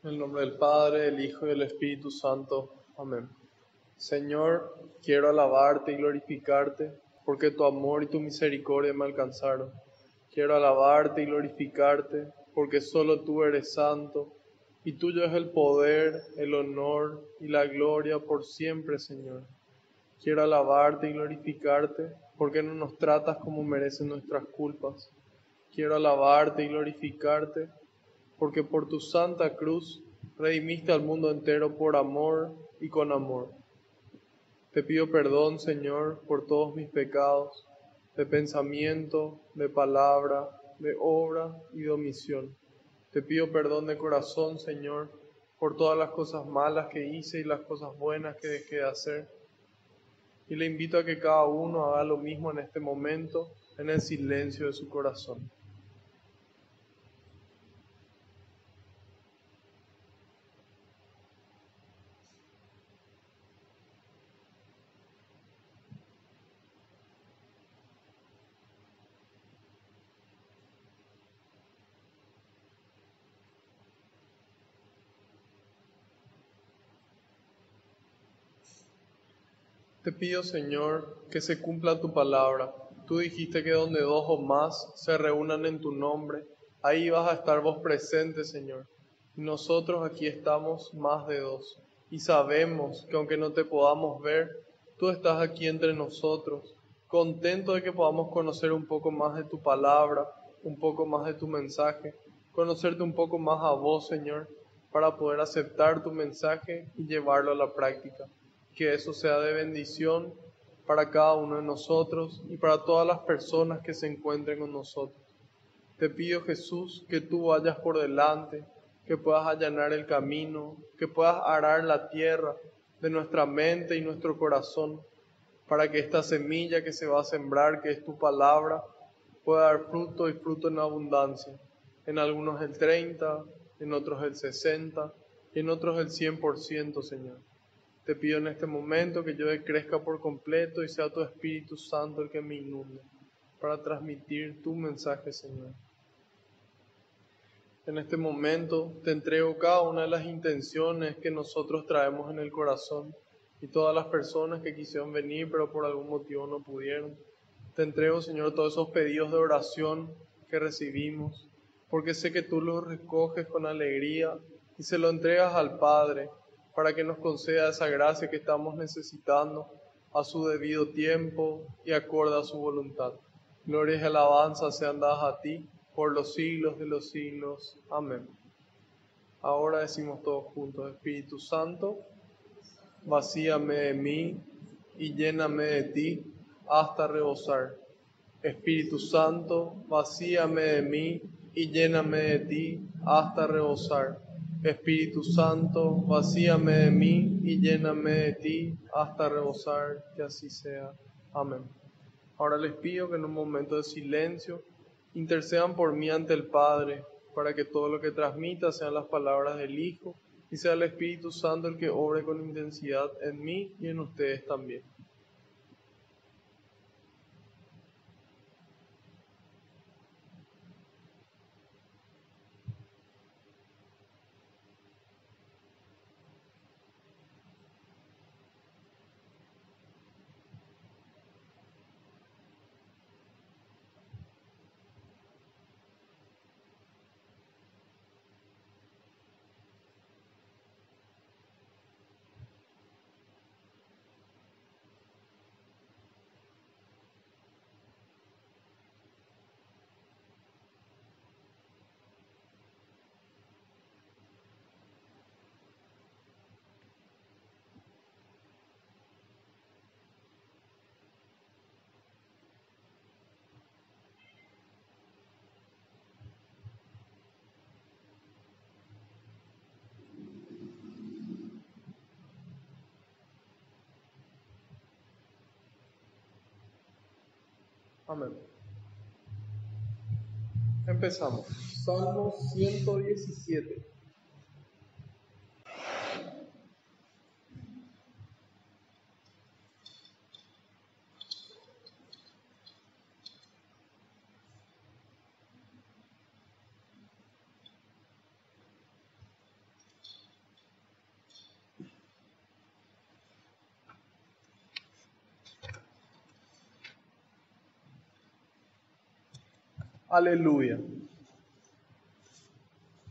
En el nombre del Padre, del Hijo y del Espíritu Santo. Amén. Señor, quiero alabarte y glorificarte, porque tu amor y tu misericordia me alcanzaron. Quiero alabarte y glorificarte, porque solo tú eres santo, y tuyo es el poder, el honor y la gloria por siempre, Señor. Quiero alabarte y glorificarte, porque no nos tratas como merecen nuestras culpas. Quiero alabarte y glorificarte, porque por tu santa cruz redimiste al mundo entero por amor y con amor. Te pido perdón, Señor, por todos mis pecados, de pensamiento, de palabra, de obra y de omisión. Te pido perdón de corazón, Señor, por todas las cosas malas que hice y las cosas buenas que dejé de hacer. Y le invito a que cada uno haga lo mismo en este momento, en el silencio de su corazón. Te pido, Señor, que se cumpla tu palabra. Tú dijiste que donde dos o más se reúnan en tu nombre, ahí vas a estar vos presente, Señor. Y nosotros aquí estamos más de dos. Y sabemos que aunque no te podamos ver, tú estás aquí entre nosotros, contento de que podamos conocer un poco más de tu palabra, un poco más de tu mensaje, conocerte un poco más a vos, Señor, para poder aceptar tu mensaje y llevarlo a la práctica. Que eso sea de bendición para cada uno de nosotros y para todas las personas que se encuentren con nosotros. Te pido, Jesús, que tú vayas por delante, que puedas allanar el camino, que puedas arar la tierra de nuestra mente y nuestro corazón, para que esta semilla que se va a sembrar, que es tu palabra, pueda dar fruto y fruto en abundancia. En algunos el 30, en otros el 60 y en otros el 100%, Señor. Te pido en este momento que yo crezca por completo y sea tu Espíritu Santo el que me inunde para transmitir tu mensaje, Señor. En este momento te entrego cada una de las intenciones que nosotros traemos en el corazón y todas las personas que quisieron venir pero por algún motivo no pudieron. Te entrego, Señor, todos esos pedidos de oración que recibimos, porque sé que tú los recoges con alegría y se lo entregas al Padre para que nos conceda esa gracia que estamos necesitando a su debido tiempo y acorde a su voluntad. Gloria y alabanza sean dadas a ti por los siglos de los siglos. Amén. Ahora decimos todos juntos: Espíritu Santo, vacíame de mí y lléname de ti hasta rebosar. Espíritu Santo, vacíame de mí y lléname de ti hasta rebosar. Espíritu Santo, vacíame de mí y lléname de ti hasta rebosar. Que así sea. Amén. Ahora les pido que en un momento de silencio intercedan por mí ante el Padre, para que todo lo que transmita sean las palabras del Hijo y sea el Espíritu Santo el que obre con intensidad en mí y en ustedes también. Amén. Empezamos. Salmo 117. Aleluya.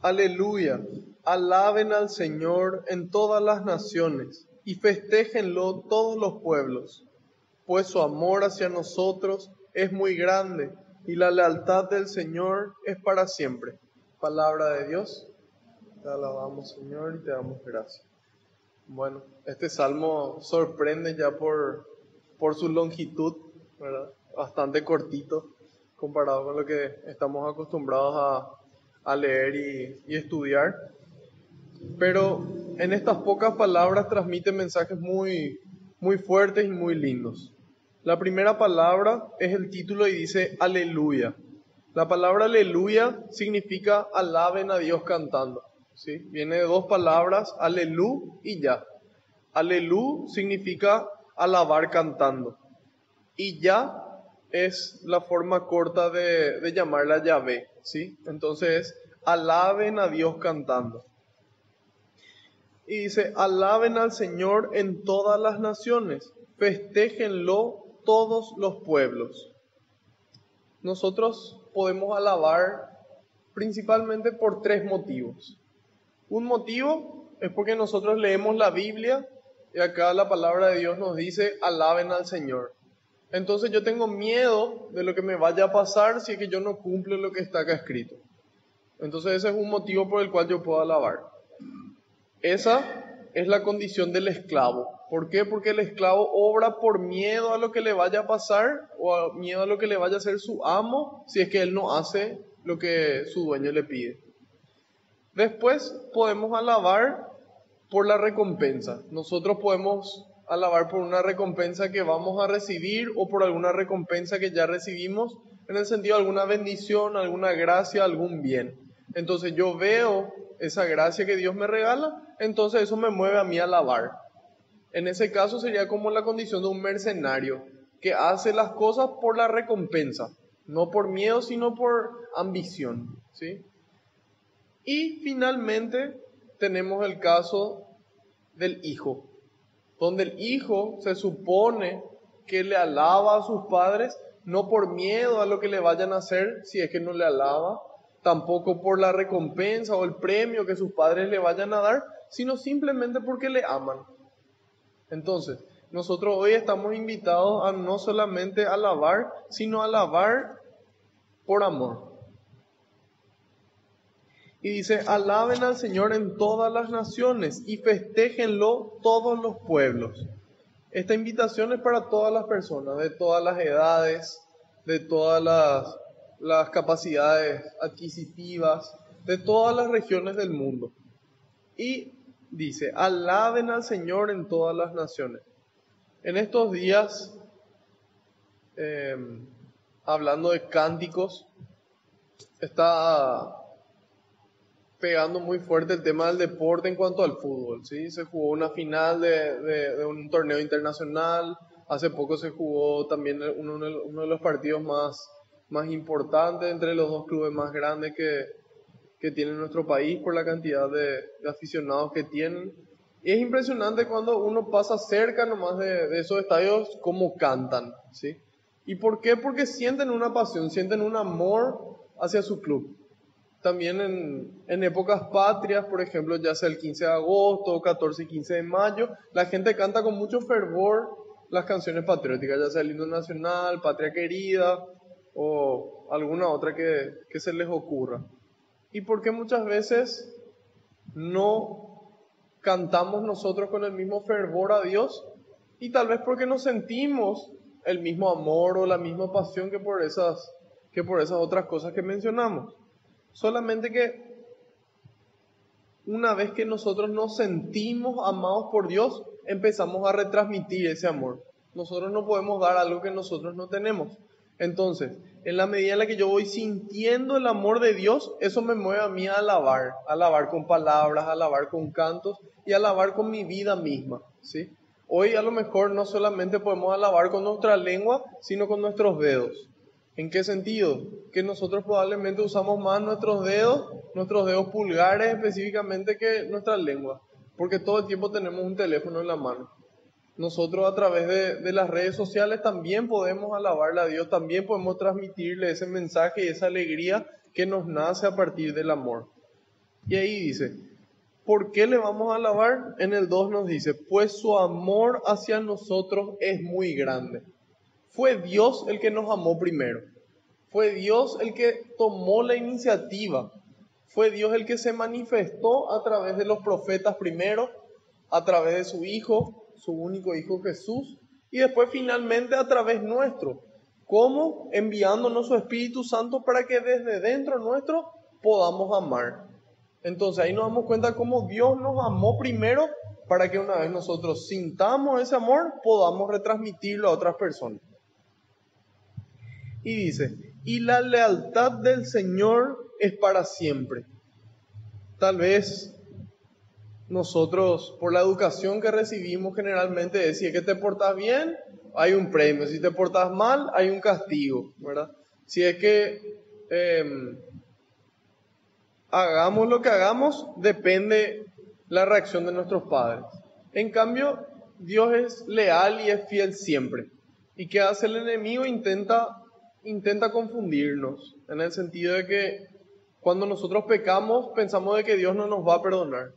Aleluya. Alaben al Señor en todas las naciones y festéjenlo todos los pueblos, pues su amor hacia nosotros es muy grande y la lealtad del Señor es para siempre. Palabra de Dios. Te alabamos, Señor, y te damos gracias. Bueno, este salmo sorprende ya por su longitud, ¿verdad? Bastante cortito comparado con lo que estamos acostumbrados a leer y estudiar. Pero en estas pocas palabras transmite mensajes muy, muy fuertes y muy lindos. La primera palabra es el título y dice aleluya. La palabra aleluya significa alaben a Dios cantando. ¿Sí? Viene de dos palabras, alelú y ya. Alelú significa alabar cantando. Y ya es la forma corta de llamarla Yahvé. ¿Sí? Entonces, alaben a Dios cantando. Y dice, alaben al Señor en todas las naciones, festéjenlo todos los pueblos. Nosotros podemos alabar principalmente por tres motivos. Un motivo es porque nosotros leemos la Biblia y acá la palabra de Dios nos dice, alaben al Señor. Entonces yo tengo miedo de lo que me vaya a pasar si es que yo no cumplo lo que está acá escrito. Entonces ese es un motivo por el cual yo puedo alabar. Esa es la condición del esclavo. ¿Por qué? Porque el esclavo obra por miedo a lo que le vaya a pasar o a miedo a lo que le vaya a hacer su amo si es que él no hace lo que su dueño le pide. Después podemos alabar por la recompensa. Nosotros podemos alabar por una recompensa que vamos a recibir o por alguna recompensa que ya recibimos, en el sentido de alguna bendición, alguna gracia, algún bien. Entonces yo veo esa gracia que Dios me regala, entonces eso me mueve a mí a alabar. En ese caso sería como la condición de un mercenario que hace las cosas por la recompensa, no por miedo, sino por ambición, ¿sí? Y finalmente tenemos el caso del hijo, donde el hijo se supone que le alaba a sus padres, no por miedo a lo que le vayan a hacer si es que no le alaba, tampoco por la recompensa o el premio que sus padres le vayan a dar, sino simplemente porque le aman. Entonces, nosotros hoy estamos invitados a no solamente alabar, sino alabar por amor. Y dice, alaben al Señor en todas las naciones y festéjenlo todos los pueblos. Esta invitación es para todas las personas, de todas las edades, de todas las capacidades adquisitivas, de todas las regiones del mundo. Y dice, alaben al Señor en todas las naciones. En estos días, hablando de cánticos, está pegando muy fuerte el tema del deporte en cuanto al fútbol, ¿sí? Se jugó una final de un torneo internacional, hace poco se jugó también uno de los partidos más importantes entre los dos clubes más grandes que tiene nuestro país por la cantidad de aficionados que tienen. Y es impresionante cuando uno pasa cerca nomás de esos estadios cómo cantan, ¿sí? ¿Y por qué? Porque sienten una pasión, sienten un amor hacia su club. También en épocas patrias, por ejemplo, ya sea el 15 de agosto, 14 y 15 de mayo, la gente canta con mucho fervor las canciones patrióticas, ya sea el himno nacional, Patria Querida o alguna otra que se les ocurra. ¿Y por qué muchas veces no cantamos nosotros con el mismo fervor a Dios? Y tal vez porque no sentimos el mismo amor o la misma pasión que por esas otras cosas que mencionamos. Solamente que una vez que nosotros nos sentimos amados por Dios, empezamos a retransmitir ese amor. Nosotros no podemos dar algo que nosotros no tenemos. Entonces, en la medida en la que yo voy sintiendo el amor de Dios, eso me mueve a mí a alabar con palabras, a alabar con cantos y a alabar con mi vida misma, ¿sí? Hoy a lo mejor no solamente podemos alabar con nuestra lengua, sino con nuestros dedos. ¿En qué sentido? Que nosotros probablemente usamos más nuestros dedos pulgares específicamente que nuestra lengua, porque todo el tiempo tenemos un teléfono en la mano. nosotros a través de las redes sociales también podemos alabarle a Dios, también podemos transmitirle ese mensaje y esa alegría que nos nace a partir del amor. Y ahí dice, ¿por qué le vamos a alabar? En el 2 nos dice, pues su amor hacia nosotros es muy grande. Fue Dios el que nos amó primero. Fue Dios el que tomó la iniciativa. Fue Dios el que se manifestó a través de los profetas primero, a través de su Hijo, su único Hijo Jesús, y después finalmente a través nuestro. ¿Cómo? Enviándonos su Espíritu Santo para que desde dentro nuestro podamos amar. Entonces ahí nos damos cuenta cómo Dios nos amó primero para que una vez nosotros sintamos ese amor, podamos retransmitirlo a otras personas. Y dice, y la lealtad del Señor es para siempre. Tal vez nosotros, por la educación que recibimos generalmente, es si es que te portas bien, hay un premio. Si te portas mal, hay un castigo, ¿verdad? Si es que hagamos lo que hagamos, depende la reacción de nuestros padres. En cambio, Dios es leal y es fiel siempre. ¿Y qué hace el enemigo? Intenta confundirnos, en el sentido de que cuando nosotros pecamos, pensamos de que Dios no nos va a perdonar.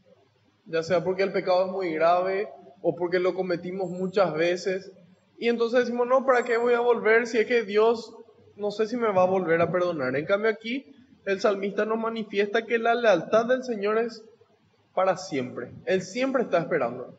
Ya sea porque el pecado es muy grave o porque lo cometimos muchas veces. Y entonces decimos, no, ¿para qué voy a volver si es que Dios no sé si me va a volver a perdonar? En cambio aquí el salmista nos manifiesta que la lealtad del Señor es para siempre. Él siempre está esperando.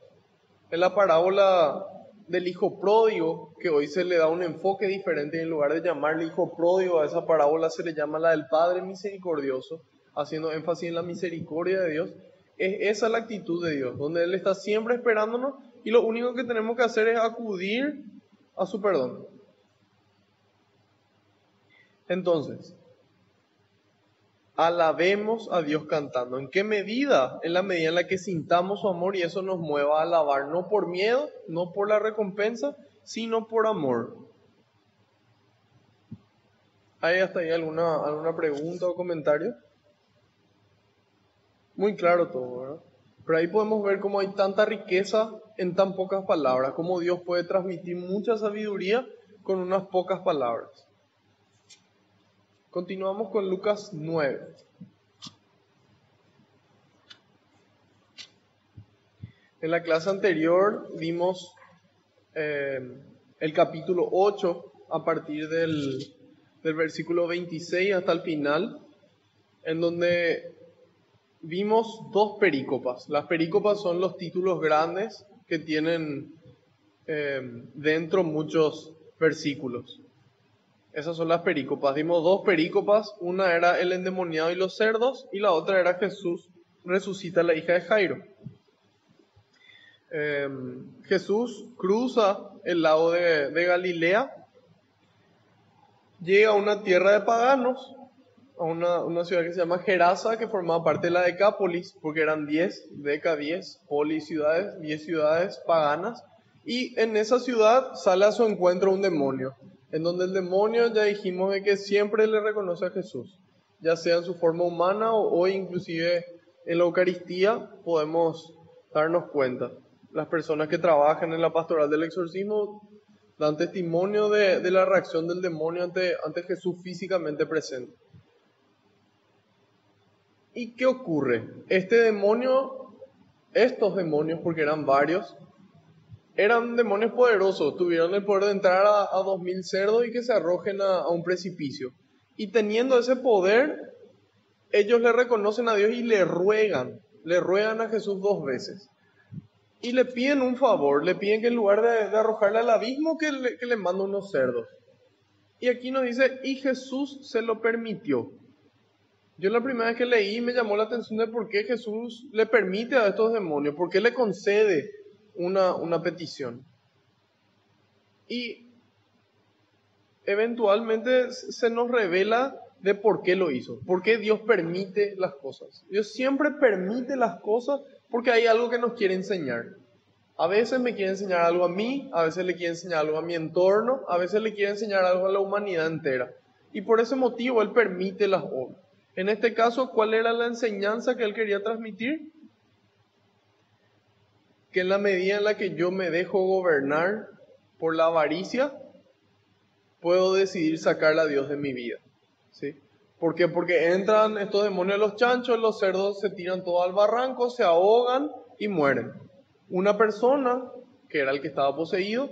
En la parábola del hijo pródigo, que hoy se le da un enfoque diferente, y en lugar de llamarle hijo pródigo a esa parábola se le llama la del Padre misericordioso, haciendo énfasis en la misericordia de Dios. Es esa la actitud de Dios, donde Él está siempre esperándonos y lo único que tenemos que hacer es acudir a su perdón. Entonces, alabemos a Dios cantando. ¿En qué medida? En la medida en la que sintamos su amor y eso nos mueva a alabar, no por miedo, no por la recompensa, sino por amor. ¿Hay hasta ahí alguna pregunta o comentario? Muy claro todo, ¿verdad? Pero ahí podemos ver cómo hay tanta riqueza en tan pocas palabras, cómo Dios puede transmitir mucha sabiduría con unas pocas palabras. Continuamos con Lucas 9. En la clase anterior vimos el capítulo 8 a partir del versículo 26 hasta el final, en donde vimos dos perícopas. Las perícopas son los títulos grandes que tienen dentro muchos versículos. Esas son las perícopas. Vimos dos perícopas. Una era el endemoniado y los cerdos, y la otra era Jesús resucita a la hija de Jairo. Jesús cruza el lago de Galilea, llega a una tierra de paganos, a una ciudad que se llama Gerasa, que formaba parte de la Decápolis, porque eran 10, Deca 10, Poli ciudades, 10 ciudades paganas, y en esa ciudad sale a su encuentro un demonio, en donde el demonio ya dijimos de que siempre le reconoce a Jesús, ya sea en su forma humana o inclusive en la Eucaristía podemos darnos cuenta. Las personas que trabajan en la pastoral del exorcismo dan testimonio de la reacción del demonio ante Jesús físicamente presente. ¿Y qué ocurre? Estos demonios, porque eran varios, eran demonios poderosos, tuvieron el poder de entrar a 2000 cerdos y que se arrojen a un precipicio. Y teniendo ese poder, ellos le reconocen a Dios y le ruegan a Jesús 2 veces. Y le piden un favor, le piden que en lugar de arrojarle al abismo, que le mande unos cerdos. Y aquí nos dice, y Jesús se lo permitió. Yo la primera vez que leí me llamó la atención de por qué Jesús le permite a estos demonios, por qué le concede una petición. Y eventualmente se nos revela de por qué lo hizo, por qué Dios permite las cosas. Dios siempre permite las cosas porque hay algo que nos quiere enseñar. A veces me quiere enseñar algo a mí, a veces le quiere enseñar algo a mi entorno, a veces le quiere enseñar algo a la humanidad entera. Y por ese motivo Él permite las obras. En este caso, ¿cuál era la enseñanza que Él quería transmitir? que en la medida en la que yo me dejo gobernar por la avaricia, puedo decidir sacar a Dios de mi vida. ¿Sí? ¿Por qué? Porque entran estos demonios a los chanchos, los cerdos se tiran todo al barranco, se ahogan y mueren. Una persona, que era el que estaba poseído,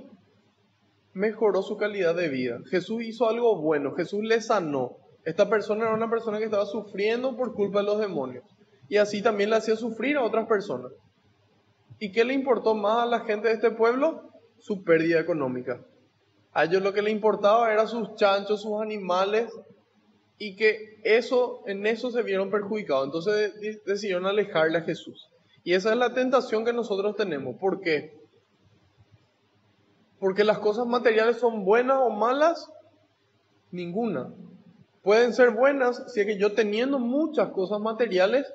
mejoró su calidad de vida. Jesús hizo algo bueno, Jesús le sanó. Esta persona era una persona que estaba sufriendo por culpa de los demonios. Y así también le hacía sufrir a otras personas. ¿Y qué le importó más a la gente de este pueblo? Su pérdida económica. A ellos lo que le importaba era sus chanchos, sus animales, y que en eso se vieron perjudicados. Entonces decidieron alejarle a Jesús. Y esa es la tentación que nosotros tenemos. ¿Por qué? Porque las cosas materiales son buenas o malas, ninguna. Pueden ser buenas si es que yo teniendo muchas cosas materiales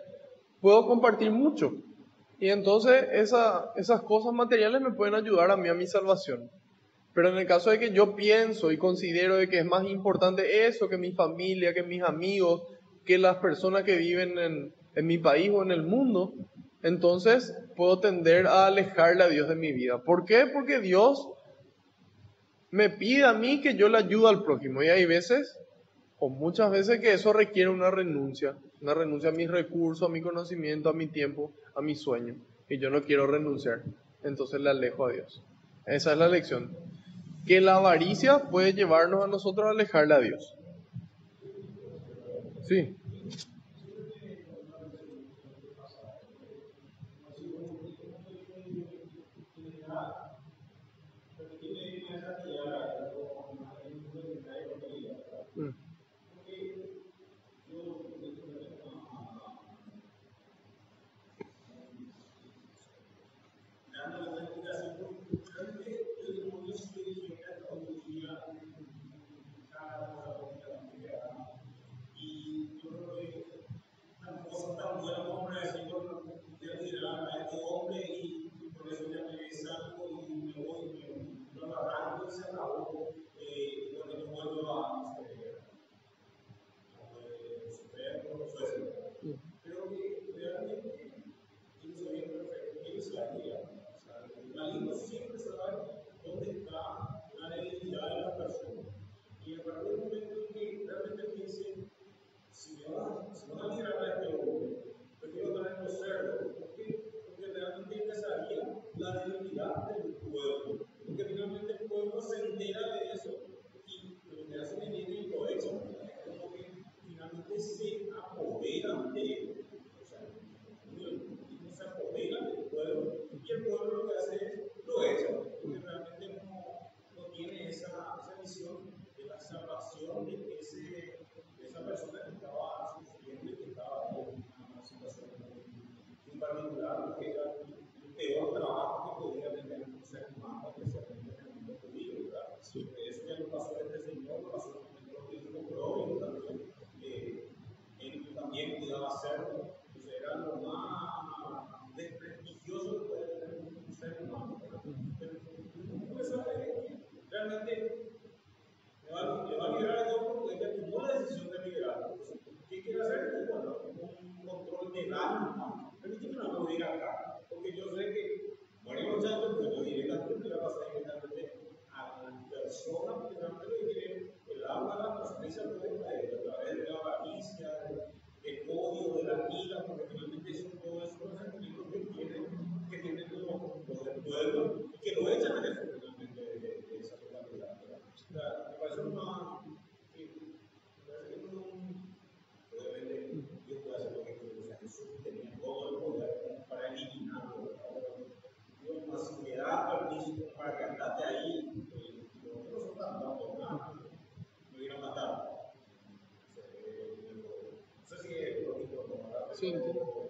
puedo compartir mucho. Y entonces esas cosas materiales me pueden ayudar a mí a mi salvación. Pero en el caso de que yo pienso y considero de que es más importante eso que mi familia, que mis amigos, que las personas que viven en mi país o en el mundo, entonces puedo tender a alejarle a Dios de mi vida. ¿Por qué? Porque Dios me pide a mí que yo le ayude al prójimo. Y hay veces, o muchas veces, que eso requiere una renuncia a mis recursos, a mi conocimiento, a mi tiempo, a mi sueño. Y yo no quiero renunciar. Entonces le alejo a Dios. Esa es la lección. Que la avaricia puede llevarnos a nosotros a alejarle a Dios. Sí. Mm. Sí, entiendo.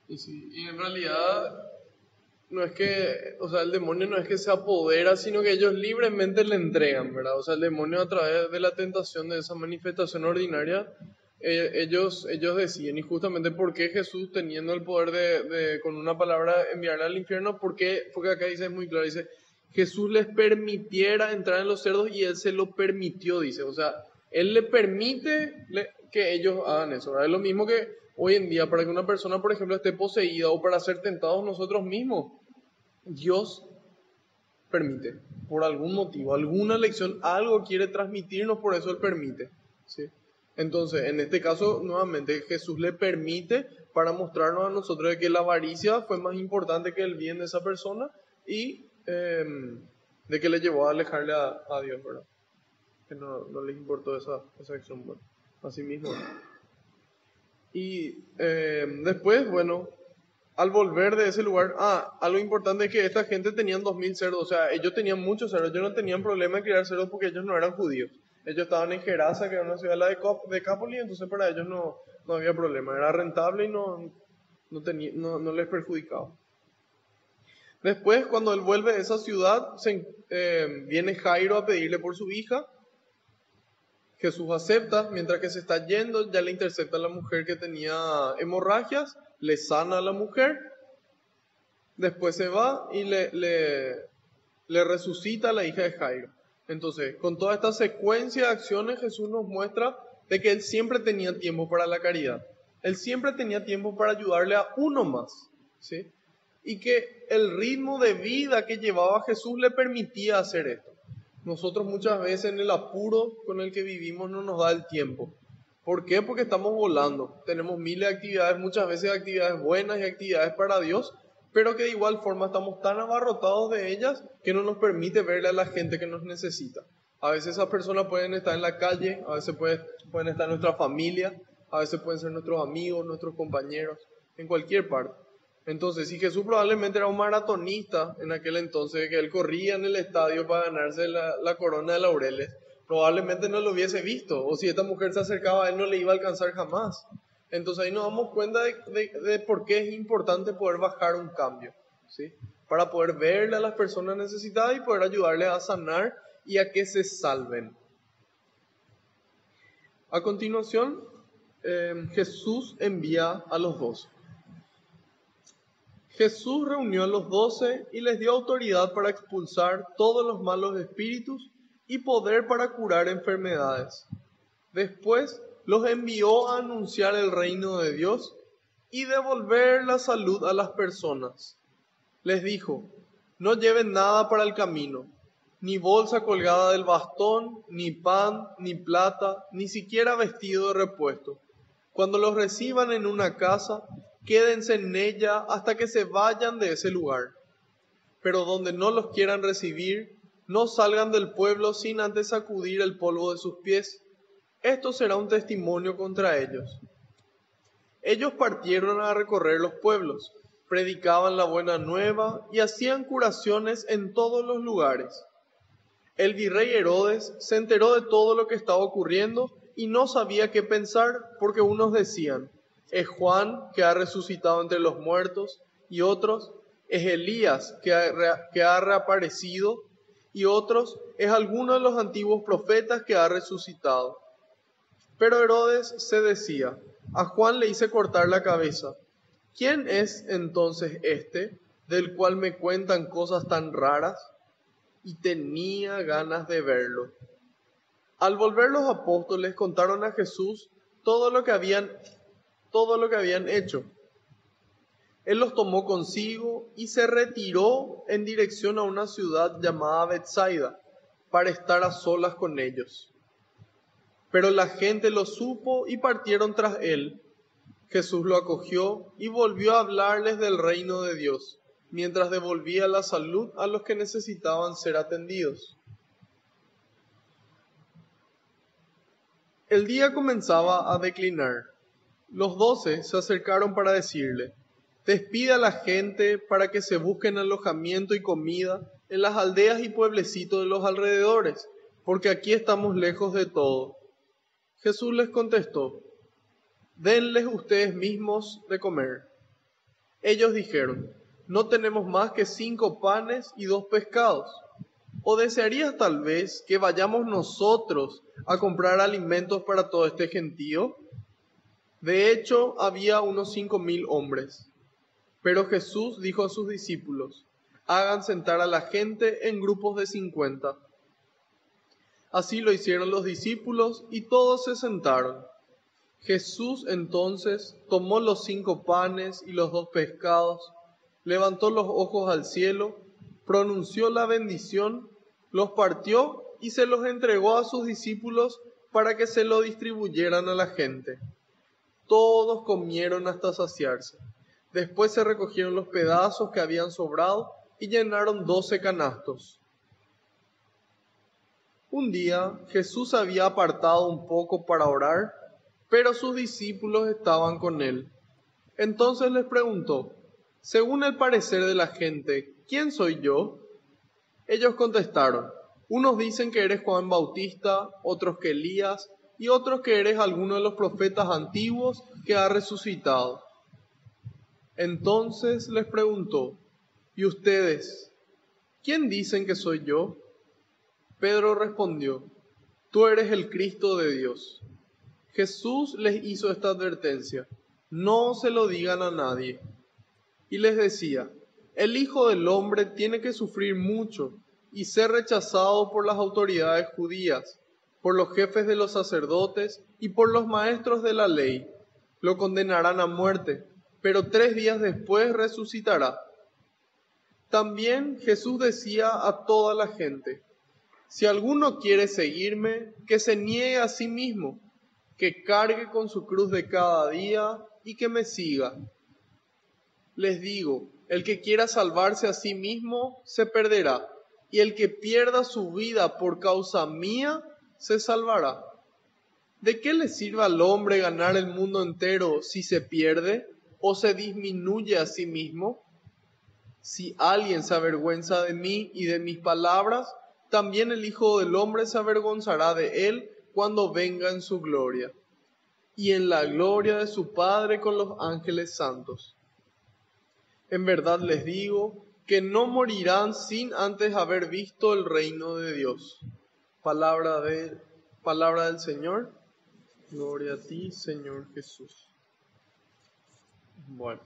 Y sí, y en realidad no es que, o sea, el demonio no es que se apodera, sino que ellos libremente le entregan, ¿verdad? O sea, el demonio a través de la tentación de esa manifestación ordinaria, ellos deciden, y justamente por qué Jesús, teniendo el poder con una palabra, enviarle al infierno, porque acá dice muy claro, dice Jesús les permitiera entrar en los cerdos y Él se lo permitió, dice. O sea, Él le permite que ellos hagan eso, ¿verdad? Es lo mismo que hoy en día, para que una persona, por ejemplo, esté poseída o para ser tentados nosotros mismos, Dios permite, por algún motivo, alguna lección, algo quiere transmitirnos, por eso Él permite, ¿sí? Entonces, en este caso, nuevamente, Jesús le permite para mostrarnos a nosotros de que la avaricia fue más importante que el bien de esa persona y de que le llevó a alejarle a Dios, ¿verdad? Que no les importó esa acción, bueno, así mismo. Y después, bueno, al volver de ese lugar, algo importante es que esta gente tenían 2000 cerdos, o sea, ellos tenían muchos cerdos, ellos no tenían problema en criar cerdos porque ellos no eran judíos. Ellos estaban en Gerasa, que era una ciudad de Decápolis, entonces para ellos no había problema, era rentable y no les perjudicaba. Después, cuando él vuelve de esa ciudad, viene Jairo a pedirle por su hija. Jesús acepta, mientras que se está yendo, ya le intercepta a la mujer que tenía hemorragias, le sana a la mujer, después se va y le resucita a la hija de Jairo. Entonces, con toda esta secuencia de acciones, Jesús nos muestra de que Él siempre tenía tiempo para la caridad. Él siempre tenía tiempo para ayudarle a uno más, ¿sí? Y que el ritmo de vida que llevaba Jesús le permitía hacer esto. Nosotros muchas veces en el apuro con el que vivimos no nos da el tiempo. ¿Por qué? Porque estamos volando. Tenemos miles de actividades, muchas veces actividades buenas y actividades para Dios, pero que de igual forma estamos tan abarrotados de ellas que no nos permite verle a la gente que nos necesita. A veces esas personas pueden estar en la calle, a veces pueden estar en nuestra familia, a veces pueden ser nuestros amigos, nuestros compañeros, en cualquier parte. Entonces, si Jesús probablemente era un maratonista en aquel entonces, que él corría en el estadio para ganarse la corona de laureles, probablemente no lo hubiese visto, o si esta mujer se acercaba a él no le iba a alcanzar jamás. Entonces ahí nos damos cuenta de por qué es importante poder bajar un cambio, ¿sí? Para poder verle a las personas necesitadas y poder ayudarles a sanar y a que se salven. A continuación, Jesús envía a los 12. Jesús reunió a los 12 y les dio autoridad para expulsar todos los malos espíritus y poder para curar enfermedades. Después los envió a anunciar el reino de Dios y devolver la salud a las personas. Les dijo: no lleven nada para el camino, ni bolsa colgada del bastón, ni pan, ni plata, ni siquiera vestido de repuesto. Cuando los reciban en una casa, quédense en ella hasta que se vayan de ese lugar. Pero donde no los quieran recibir, no salgan del pueblo sin antes sacudir el polvo de sus pies. Esto será un testimonio contra ellos. Ellos partieron a recorrer los pueblos, predicaban la buena nueva y hacían curaciones en todos los lugares. El virrey Herodes se enteró de todo lo que estaba ocurriendo y no sabía qué pensar, porque unos decían: es Juan que ha resucitado entre los muertos, y otros: es Elías que ha reaparecido, y otros: es alguno de los antiguos profetas que ha resucitado. Pero Herodes se decía: a Juan le hice cortar la cabeza. ¿Quién es entonces este, del cual me cuentan cosas tan raras? Y tenía ganas de verlo. Al volver los apóstoles contaron a Jesús todo lo que habían hecho. Él los tomó consigo y se retiró en dirección a una ciudad llamada Betsaida para estar a solas con ellos. Pero la gente lo supo y partieron tras él. Jesús lo acogió y volvió a hablarles del reino de Dios, mientras devolvía la salud a los que necesitaban ser atendidos. El día comenzaba a declinar. Los 12 se acercaron para decirle: despide a la gente para que se busquen alojamiento y comida en las aldeas y pueblecitos de los alrededores, porque aquí estamos lejos de todo. Jesús les contestó: denles ustedes mismos de comer. Ellos dijeron: no tenemos más que 5 panes y 2 pescados. ¿O desearías tal vez que vayamos nosotros a comprar alimentos para todo este gentío? De hecho, había unos 5000 hombres. Pero Jesús dijo a sus discípulos: hagan sentar a la gente en grupos de 50. Así lo hicieron los discípulos y todos se sentaron. Jesús entonces tomó los 5 panes y los 2 pescados, levantó los ojos al cielo, pronunció la bendición, los partió y se los entregó a sus discípulos para que se lo distribuyeran a la gente. Todos comieron hasta saciarse. Después se recogieron los pedazos que habían sobrado y llenaron 12 canastos. Un día Jesús había apartado un poco para orar, pero sus discípulos estaban con él. Entonces les preguntó: según el parecer de la gente, ¿quién soy yo? Ellos contestaron: unos dicen que eres Juan Bautista, otros que Elías, y otros que eres alguno de los profetas antiguos que ha resucitado. Entonces les preguntó: ¿y ustedes? ¿Quién dicen que soy yo? Pedro respondió: tú eres el Cristo de Dios. Jesús les hizo esta advertencia: no se lo digan a nadie. Y les decía: el Hijo del Hombre tiene que sufrir mucho y ser rechazado por las autoridades judías, por los jefes de los sacerdotes y por los maestros de la ley. Lo condenarán a muerte, pero 3 días después resucitará. También Jesús decía a toda la gente: si alguno quiere seguirme, que se niegue a sí mismo, que cargue con su cruz de cada día y que me siga. Les digo, el que quiera salvarse a sí mismo se perderá, y el que pierda su vida por causa mía se salvará. ¿De qué le sirve al hombre ganar el mundo entero si se pierde o se disminuye a sí mismo? Si alguien se avergüenza de mí y de mis palabras, también el Hijo del Hombre se avergonzará de él cuando venga en su gloria, y en la gloria de su Padre con los ángeles santos. En verdad les digo que no morirán sin antes haber visto el reino de Dios. Palabra del Señor. Gloria a ti, Señor Jesús. Bueno,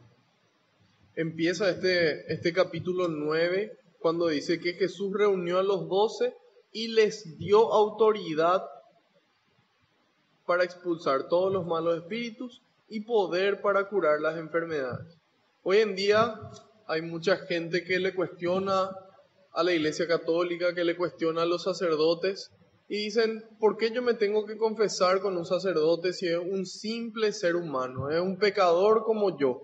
empieza este capítulo 9 cuando dice que Jesús reunió a los 12 y les dio autoridad para expulsar todos los malos espíritus y poder para curar las enfermedades. Hoy en día hay mucha gente que le cuestiona a la Iglesia Católica, que le cuestiona a los sacerdotes y dicen: ¿por qué yo me tengo que confesar con un sacerdote si es un simple ser humano, es un pecador como yo?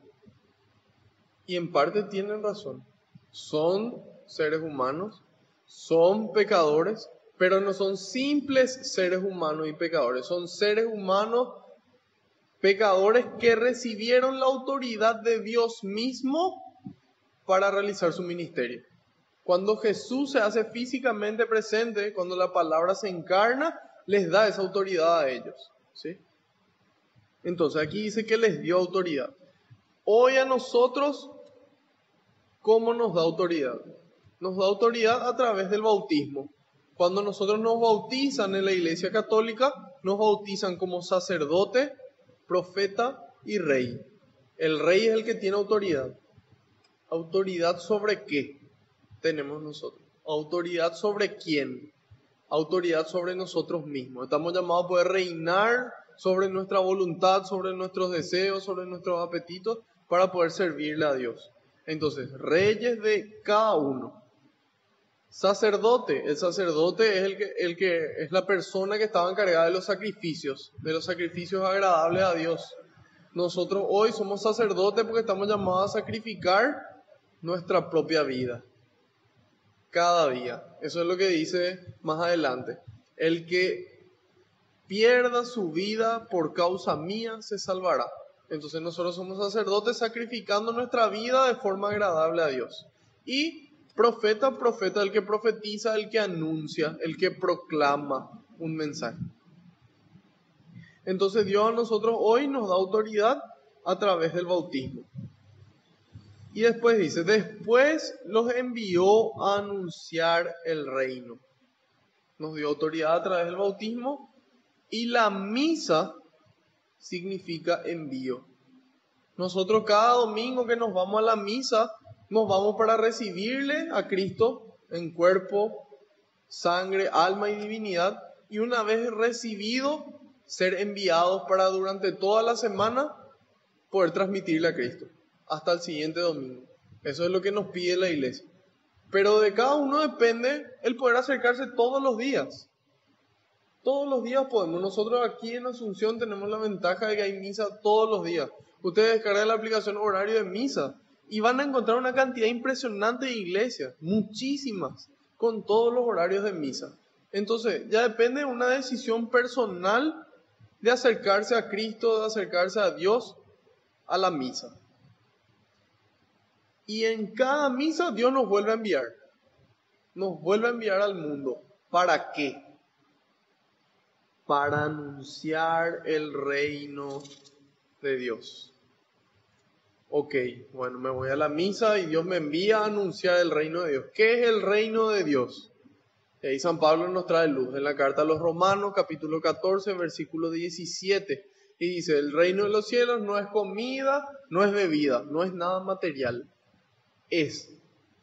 Y en parte tienen razón. Son seres humanos, son pecadores, pero no son simples seres humanos y pecadores. Son seres humanos pecadores que recibieron la autoridad de Dios mismo para realizar su ministerio. Cuando Jesús se hace físicamente presente, cuando la palabra se encarna, les da esa autoridad a ellos, ¿sí? Entonces aquí dice que les dio autoridad. Hoy a nosotros, ¿cómo nos da autoridad? Nos da autoridad a través del bautismo. Cuando nosotros nos bautizan en la Iglesia Católica, nos bautizan como sacerdote, profeta y rey. El rey es el que tiene autoridad. ¿Autoridad sobre qué tenemos nosotros? ¿Autoridad sobre quién? Autoridad sobre nosotros mismos. Estamos llamados a poder reinar sobre nuestra voluntad, sobre nuestros deseos, sobre nuestros apetitos, para poder servirle a Dios. Entonces, reyes de cada uno. Sacerdote. El sacerdote es el que es la persona que estaba encargada de los sacrificios agradables a Dios. Nosotros hoy somos sacerdotes porque estamos llamados a sacrificar nuestra propia vida. Cada día. Eso es lo que dice más adelante. El que pierda su vida por causa mía se salvará. Entonces nosotros somos sacerdotes sacrificando nuestra vida de forma agradable a Dios. Y profeta, el que profetiza, el que anuncia, el que proclama un mensaje. Entonces Dios a nosotros hoy nos da autoridad a través del bautismo. Y después dice, después los envió a anunciar el reino. Nos dio autoridad a través del bautismo y la misa significa envío. Nosotros cada domingo que nos vamos a la misa nos vamos para recibirle a Cristo en cuerpo, sangre, alma y divinidad, y una vez recibido, ser enviados para durante toda la semana poder transmitirle a Cristo hasta el siguiente domingo. Eso es lo que nos pide la iglesia. Pero de cada uno depende el poder acercarse todos los días. Todos los días podemos. Nosotros aquí en Asunción tenemos la ventaja de que hay misa todos los días. Ustedes descargan la aplicación Horario de Misa y van a encontrar una cantidad impresionante de iglesias, muchísimas, con todos los horarios de misa. Entonces, ya depende de una decisión personal de acercarse a Cristo, de acercarse a Dios, a la misa. Y en cada misa Dios nos vuelve a enviar. Nos vuelve a enviar al mundo. ¿Para qué? Para anunciar el reino de Dios. Ok, bueno, me voy a la misa y Dios me envía a anunciar el reino de Dios. ¿Qué es el reino de Dios? Y ahí San Pablo nos trae luz en la carta a los Romanos, capítulo 14, versículo 17. Y dice, el reino de los cielos no es comida, no es bebida, no es nada material. Es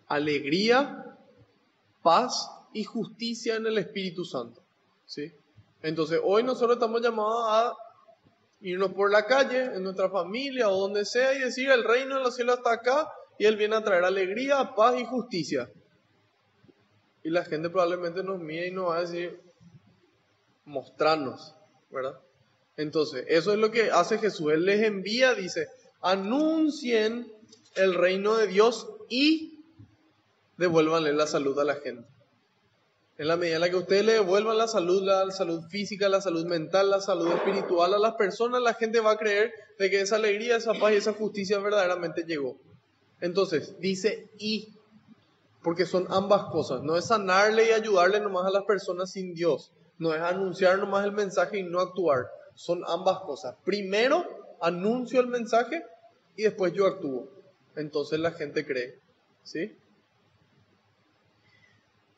alegría, paz y justicia en el Espíritu Santo. ¿Sí? Entonces, hoy nosotros estamos llamados a irnos por la calle, en nuestra familia o donde sea, y decir, el reino de los cielos está acá, y Él viene a traer alegría, paz y justicia. Y la gente probablemente nos mire y nos va a decir, mostrarnos, ¿verdad? Entonces, eso es lo que hace Jesús. Él les envía, dice, anuncien el reino de Dios y devuélvanle la salud a la gente. En la medida en la que ustedes le devuelvan la salud física, la salud mental, la salud espiritual a las personas, la gente va a creer de que esa alegría, esa paz y esa justicia verdaderamente llegó. Entonces, dice y, porque son ambas cosas. No es sanarle y ayudarle nomás a las personas sin Dios. No es anunciar nomás el mensaje y no actuar. Son ambas cosas. Primero, anuncio el mensaje y después yo actúo. Entonces la gente cree. ¿Sí?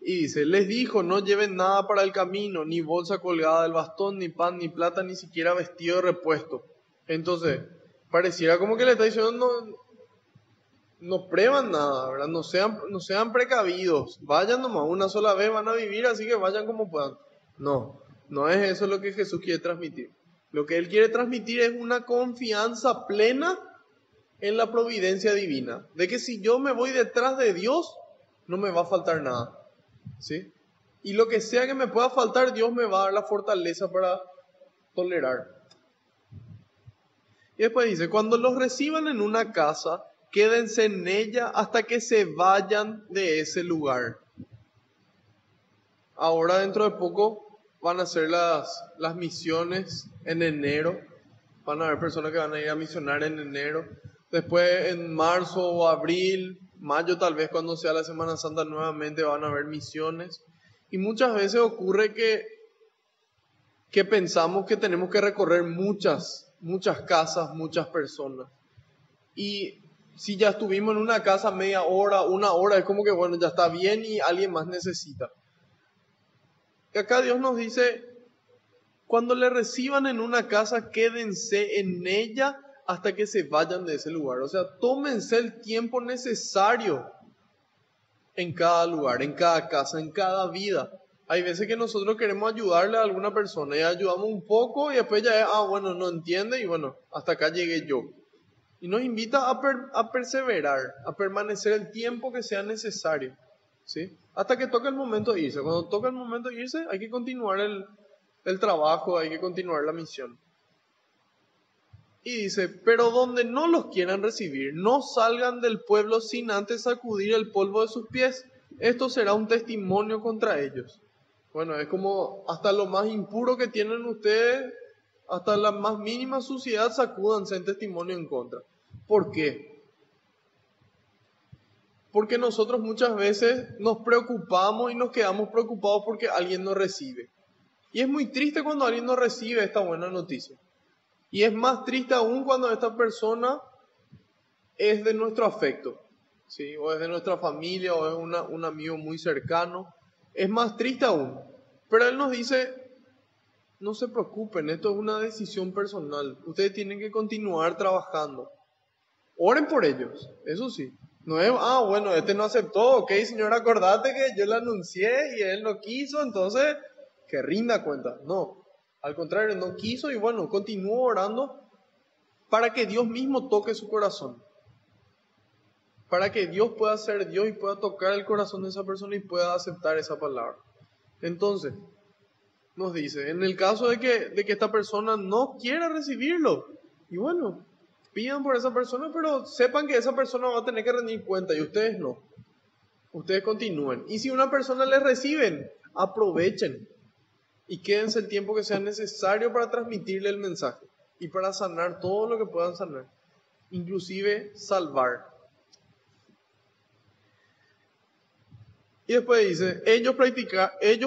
Y dice, les dijo, no lleven nada para el camino, ni bolsa colgada del bastón, ni pan, ni plata, ni siquiera vestido de repuesto. Entonces, pareciera como que le está diciendo, no prueban nada, ¿verdad? No sean precavidos. Vayan nomás, una sola vez van a vivir, así que vayan como puedan. No es eso lo que Jesús quiere transmitir. Lo que Él quiere transmitir es una confianza plena en la providencia divina. De que si yo me voy detrás de Dios, no me va a faltar nada. ¿Sí? Y lo que sea que me pueda faltar, Dios me va a dar la fortaleza para tolerar. Y después dice, cuando los reciban en una casa, quédense en ella hasta que se vayan de ese lugar. Ahora dentro de poco van a ser las misiones en enero. Van a haber personas que van a ir a misionar en enero. Después en marzo o abril, mayo tal vez cuando sea la Semana Santa nuevamente van a haber misiones. Y muchas veces ocurre que pensamos que tenemos que recorrer muchas casas, muchas personas. Y si ya estuvimos en una casa media hora, una hora, es como que bueno, ya está bien y alguien más necesita. Y acá Dios nos dice, cuando le reciban en una casa, quédense en ella hasta que se vayan de ese lugar. O sea, tómense el tiempo necesario en cada lugar, en cada casa, en cada vida. Hay veces que nosotros queremos ayudarle a alguna persona y ayudamos un poco y después ya es, bueno, no entiende y bueno, hasta acá llegué yo. Y nos invita a perseverar, a permanecer el tiempo que sea necesario, ¿sí? Hasta que toque el momento de irse. Cuando toca el momento de irse, hay que continuar el trabajo, hay que continuar la misión. Y dice, pero donde no los quieran recibir, no salgan del pueblo sin antes sacudir el polvo de sus pies. Esto será un testimonio contra ellos. Bueno, es como hasta lo más impuro que tienen ustedes, hasta la más mínima suciedad, sacúdanse en testimonio en contra. ¿Por qué? Porque nosotros muchas veces nos preocupamos y nos quedamos preocupados porque alguien no recibe. Y es muy triste cuando alguien no recibe esta buena noticia. Y es más triste aún cuando esta persona es de nuestro afecto, ¿sí? O es de nuestra familia, o es un amigo muy cercano. Es más triste aún. Pero Él nos dice, no se preocupen, esto es una decisión personal. Ustedes tienen que continuar trabajando. Oren por ellos, eso sí. No es, bueno, este no aceptó, ok, señor, acordate que yo le anuncié y él no quiso, entonces que rinda cuenta. No, al contrario, no quiso y bueno, continuó orando para que Dios mismo toque su corazón, para que Dios pueda ser Dios y pueda tocar el corazón de esa persona y pueda aceptar esa palabra. Entonces, nos dice, en el caso de que esta persona no quiera recibirlo, y bueno, pidan por esa persona, pero sepan que esa persona va a tener que rendir cuenta y ustedes no. Ustedes continúen. Y si una persona les reciben, aprovechen y quédense el tiempo que sea necesario para transmitirle el mensaje y para sanar todo lo que puedan sanar, inclusive salvar. Y después dice, ellos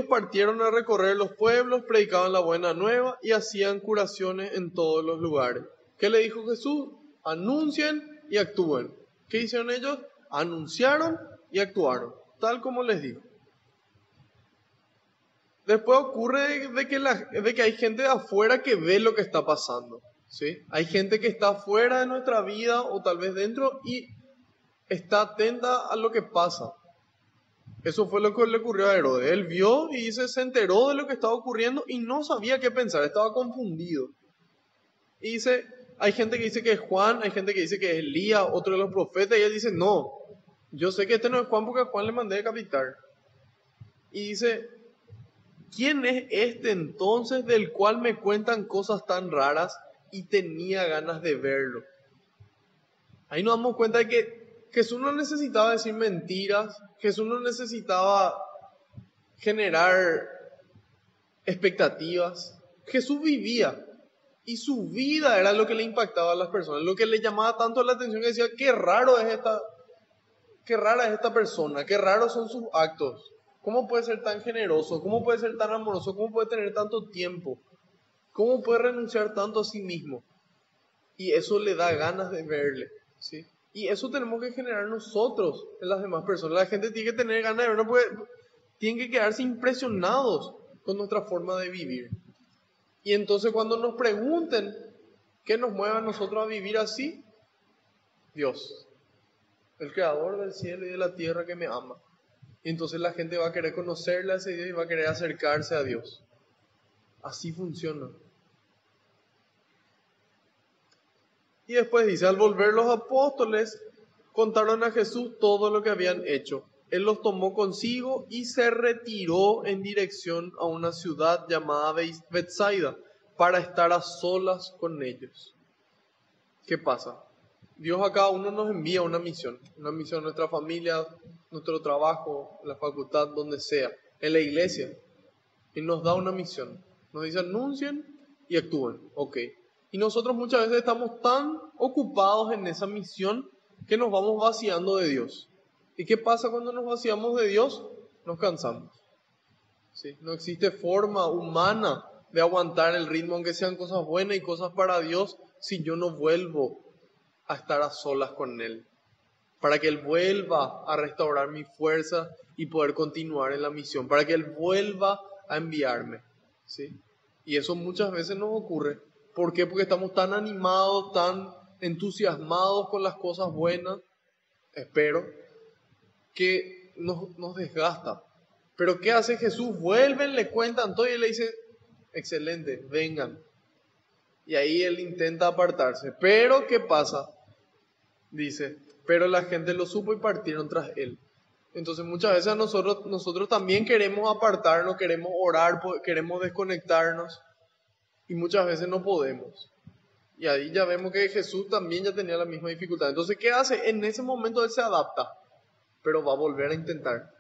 partieron a recorrer los pueblos, predicaban la buena nueva y hacían curaciones en todos los lugares. ¿Qué le dijo Jesús? Anuncien y actúen. ¿Qué hicieron ellos? Anunciaron y actuaron, tal como les dijo. Después ocurre de que hay gente de afuera que ve lo que está pasando, ¿sí? Hay gente que está fuera de nuestra vida o tal vez dentro y está atenta a lo que pasa. Eso fue lo que le ocurrió a Herodes. Él vio y se enteró de lo que estaba ocurriendo y no sabía qué pensar, estaba confundido. Y dice, hay gente que dice que es Juan, hay gente que dice que es Elías, otro de los profetas, y él dice, no, yo sé que este no es Juan porque a Juan le mandé decapitar. Y dice, ¿quién es este entonces del cual me cuentan cosas tan raras y tenía ganas de verlo? Ahí nos damos cuenta de que Jesús no necesitaba decir mentiras, Jesús no necesitaba generar expectativas. Jesús vivía y su vida era lo que le impactaba a las personas, lo que le llamaba tanto la atención que decía, qué rara es esta persona, qué raros son sus actos. ¿Cómo puede ser tan generoso? ¿Cómo puede ser tan amoroso? ¿Cómo puede tener tanto tiempo? ¿Cómo puede renunciar tanto a sí mismo? Y eso le da ganas de verle, ¿sí? Y eso tenemos que generar nosotros en las demás personas. La gente tiene que tener ganas de vernos porque tienen que quedarse impresionados con nuestra forma de vivir. Y entonces cuando nos pregunten qué nos mueve a nosotros a vivir así, Dios, el creador del cielo y de la tierra que me ama. Y entonces la gente va a querer conocerle a ese Dios y va a querer acercarse a Dios. Así funciona. Y después dice, al volver los apóstoles, contaron a Jesús todo lo que habían hecho. Él los tomó consigo y se retiró en dirección a una ciudad llamada Betsaida para estar a solas con ellos. ¿Qué pasa? Dios a cada uno nos envía una misión a nuestra familia, nuestro trabajo, la facultad, donde sea, en la iglesia. Y nos da una misión. Nos dice anuncien y actúen. Ok. Y nosotros muchas veces estamos tan ocupados en esa misión que nos vamos vaciando de Dios. ¿Y qué pasa cuando nos vaciamos de Dios? Nos cansamos. ¿Sí? No existe forma humana de aguantar el ritmo, aunque sean cosas buenas y cosas para Dios, si yo no vuelvo a estar a solas con Él. Para que Él vuelva a restaurar mi fuerza y poder continuar en la misión. Para que Él vuelva a enviarme. ¿Sí? Y eso muchas veces nos ocurre. ¿Por qué? Porque estamos tan animados, tan entusiasmados con las cosas buenas, espero, que nos desgasta. Pero ¿qué hace Jesús? Vuelven, le cuentan todo y le dice, excelente, vengan. Y ahí Él intenta apartarse. Pero ¿qué pasa? Dice, pero la gente lo supo y partieron tras Él. Entonces muchas veces nosotros también queremos apartarnos, queremos orar, queremos desconectarnos y muchas veces no podemos. Y ahí ya vemos que Jesús también ya tenía la misma dificultad. Entonces, ¿qué hace? En ese momento Él se adapta, pero va a volver a intentar.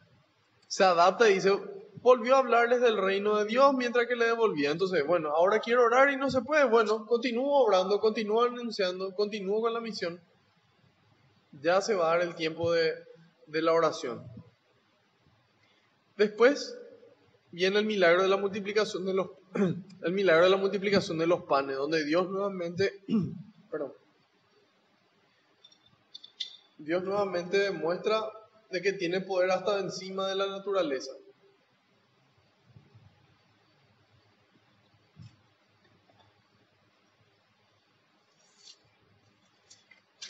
Se adapta y dice, volvió a hablarles del reino de Dios mientras que le devolvía. Entonces, bueno, ahora quiero orar y no se puede. Bueno, continúo orando, continúo anunciando, continúo con la misión. Ya se va a dar el tiempo de la oración. Después viene el milagro de la multiplicación de los el milagro de la multiplicación de los panes, donde Dios nuevamente demuestra de que tiene poder hasta encima de la naturaleza.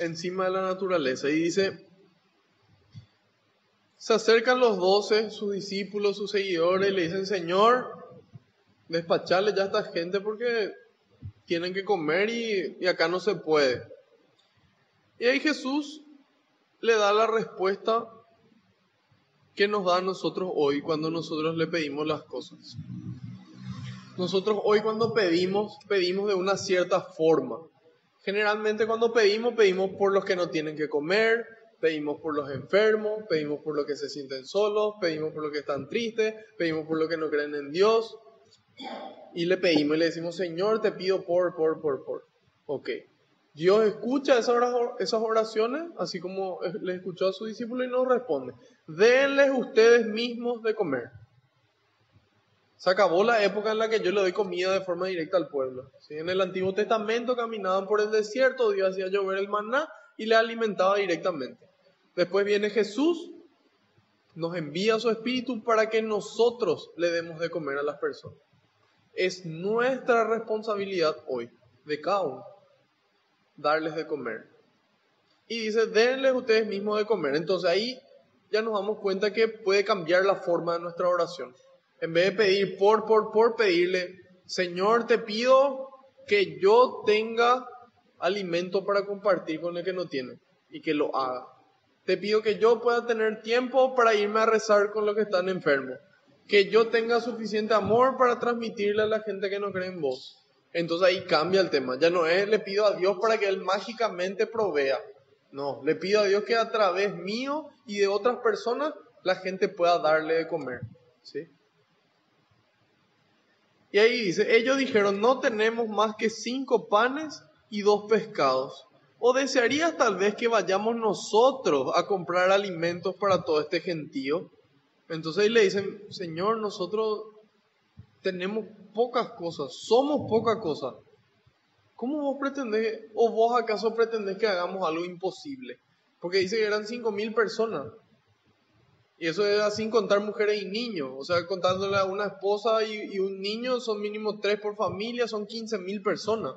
Encima de la naturaleza. Y dice, Se acercan los 12, sus discípulos, sus seguidores, y le dicen, Señor, despachale ya a esta gente porque tienen que comer y acá no se puede. Y ahí Jesús le da la respuesta que nos da a nosotros hoy cuando nosotros le pedimos las cosas. Nosotros hoy cuando pedimos de una cierta forma. Generalmente cuando pedimos por los que no tienen que comer, pedimos por los enfermos, pedimos por los que se sienten solos, pedimos por los que están tristes, pedimos por los que no creen en Dios. Y le pedimos y le decimos, Señor, te pido por. Ok. Dios escucha esas oraciones, así como le escuchó a su discípulo y nos responde. Denles ustedes mismos de comer. Se acabó la época en la que yo le doy comida de forma directa al pueblo. ¿Sí? En el Antiguo Testamento caminaban por el desierto, Dios hacía llover el maná y les alimentaba directamente. Después viene Jesús, nos envía su Espíritu para que nosotros le demos de comer a las personas. Es nuestra responsabilidad hoy, de cada uno, darles de comer. Y dice, denles ustedes mismos de comer. Entonces ahí ya nos damos cuenta que puede cambiar la forma de nuestra oración. En vez de pedir por pedirle, Señor, te pido que yo tenga alimento para compartir con el que no tiene y que lo haga. Te pido que yo pueda tener tiempo para irme a rezar con los que están enfermos. Que yo tenga suficiente amor para transmitirle a la gente que no cree en vos. Entonces ahí cambia el tema. Ya no es, le pido a Dios para que Él mágicamente provea. No, le pido a Dios que a través mío y de otras personas la gente pueda darle de comer. ¿Sí? Y ahí dice, ellos dijeron, no tenemos más que 5 panes y 2 pescados. ¿O desearías tal vez que vayamos nosotros a comprar alimentos para todo este gentío? Entonces ahí le dicen, Señor, nosotros tenemos pocas cosas, somos poca cosa. ¿Cómo vos pretendés, o vos acaso pretendés que hagamos algo imposible? Porque dice que eran 5.000 personas. Y eso era sin contar mujeres y niños. O sea, contándole a una esposa y un niño, son mínimo 3 por familia, son 15.000 personas.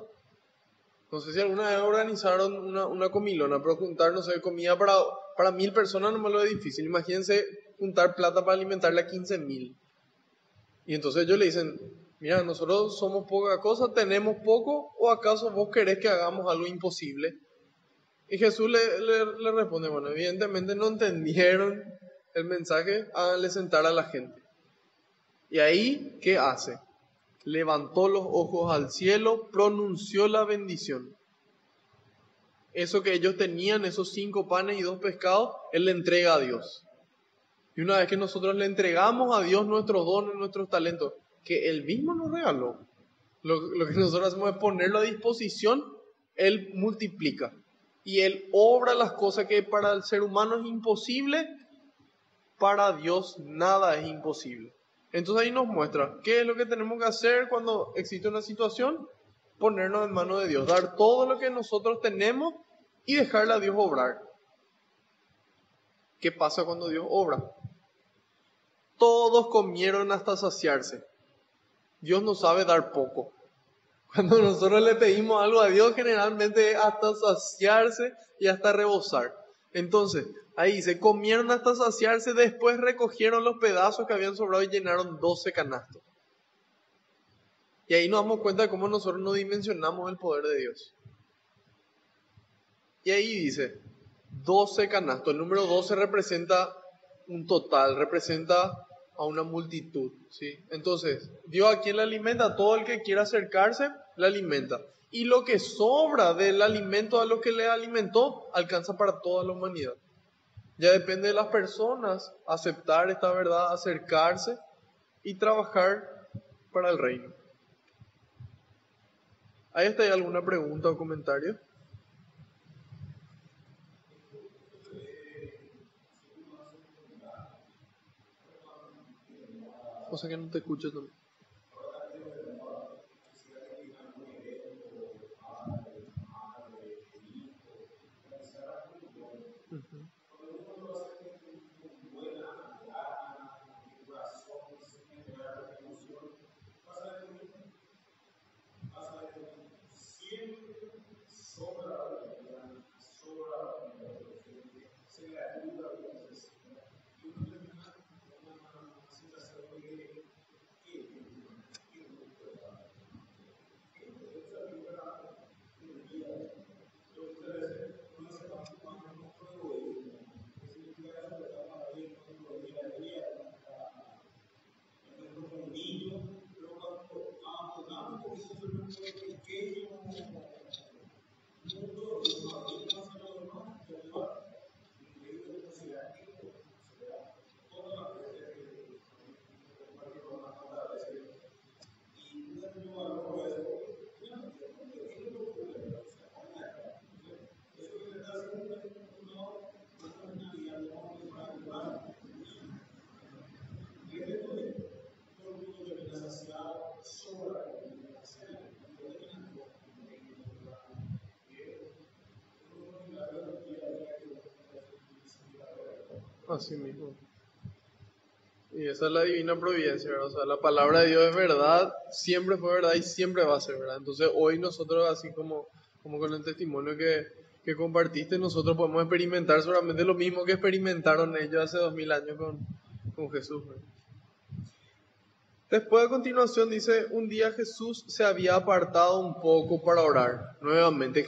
No sé si alguna vez organizaron una comilona, pero juntar, no sé, comida para 1.000 personas no me lo es difícil. Imagínense juntar plata para alimentarle a 15.000. Y entonces ellos le dicen, mira, nosotros somos poca cosa, tenemos poco, ¿o acaso vos querés que hagamos algo imposible? Y Jesús le responde, bueno, evidentemente no entendieron el mensaje, háganle sentar a la gente. Y ahí, ¿qué hace? Levantó los ojos al cielo, pronunció la bendición. Eso que ellos tenían, esos 5 panes y 2 pescados, Él le entrega a Dios. Y una vez que nosotros le entregamos a Dios nuestros dones, nuestros talentos, que Él mismo nos regaló, lo que nosotros hacemos es ponerlo a disposición, Él multiplica. Y Él obra las cosas que para el ser humano es imposible, para Dios nada es imposible. Entonces ahí nos muestra qué es lo que tenemos que hacer cuando existe una situación, ponernos en manos de Dios, dar todo lo que nosotros tenemos y dejarle a Dios obrar. ¿Qué pasa cuando Dios obra? Todos comieron hasta saciarse. Dios no sabe dar poco. Cuando nosotros le pedimos algo a Dios, generalmente es hasta saciarse y hasta rebosar. Entonces, ahí dice, comieron hasta saciarse, después recogieron los pedazos que habían sobrado y llenaron 12 canastos. Y ahí nos damos cuenta de cómo nosotros no dimensionamos el poder de Dios. Y ahí dice, 12 canastos. El número 12 representa un total, representa a una multitud, ¿sí? Entonces, Dios a quien le alimenta, a todo el que quiera acercarse, le alimenta. Y lo que sobra del alimento a lo que le alimentó, alcanza para toda la humanidad. Ya depende de las personas aceptar esta verdad, acercarse y trabajar para el reino. ¿Ahí está ahí alguna pregunta o comentario? O sea que no te escucho también. Uh-huh. Así mismo. Y esa es la divina providencia, ¿verdad? O sea, la palabra de Dios es verdad, siempre fue verdad y siempre va a ser verdad. Entonces hoy nosotros, así como con el testimonio que compartiste, nosotros podemos experimentar solamente lo mismo que experimentaron ellos hace 2000 años con Jesús, ¿verdad? Después, a continuación, dice, un día Jesús se había apartado un poco para orar. Nuevamente,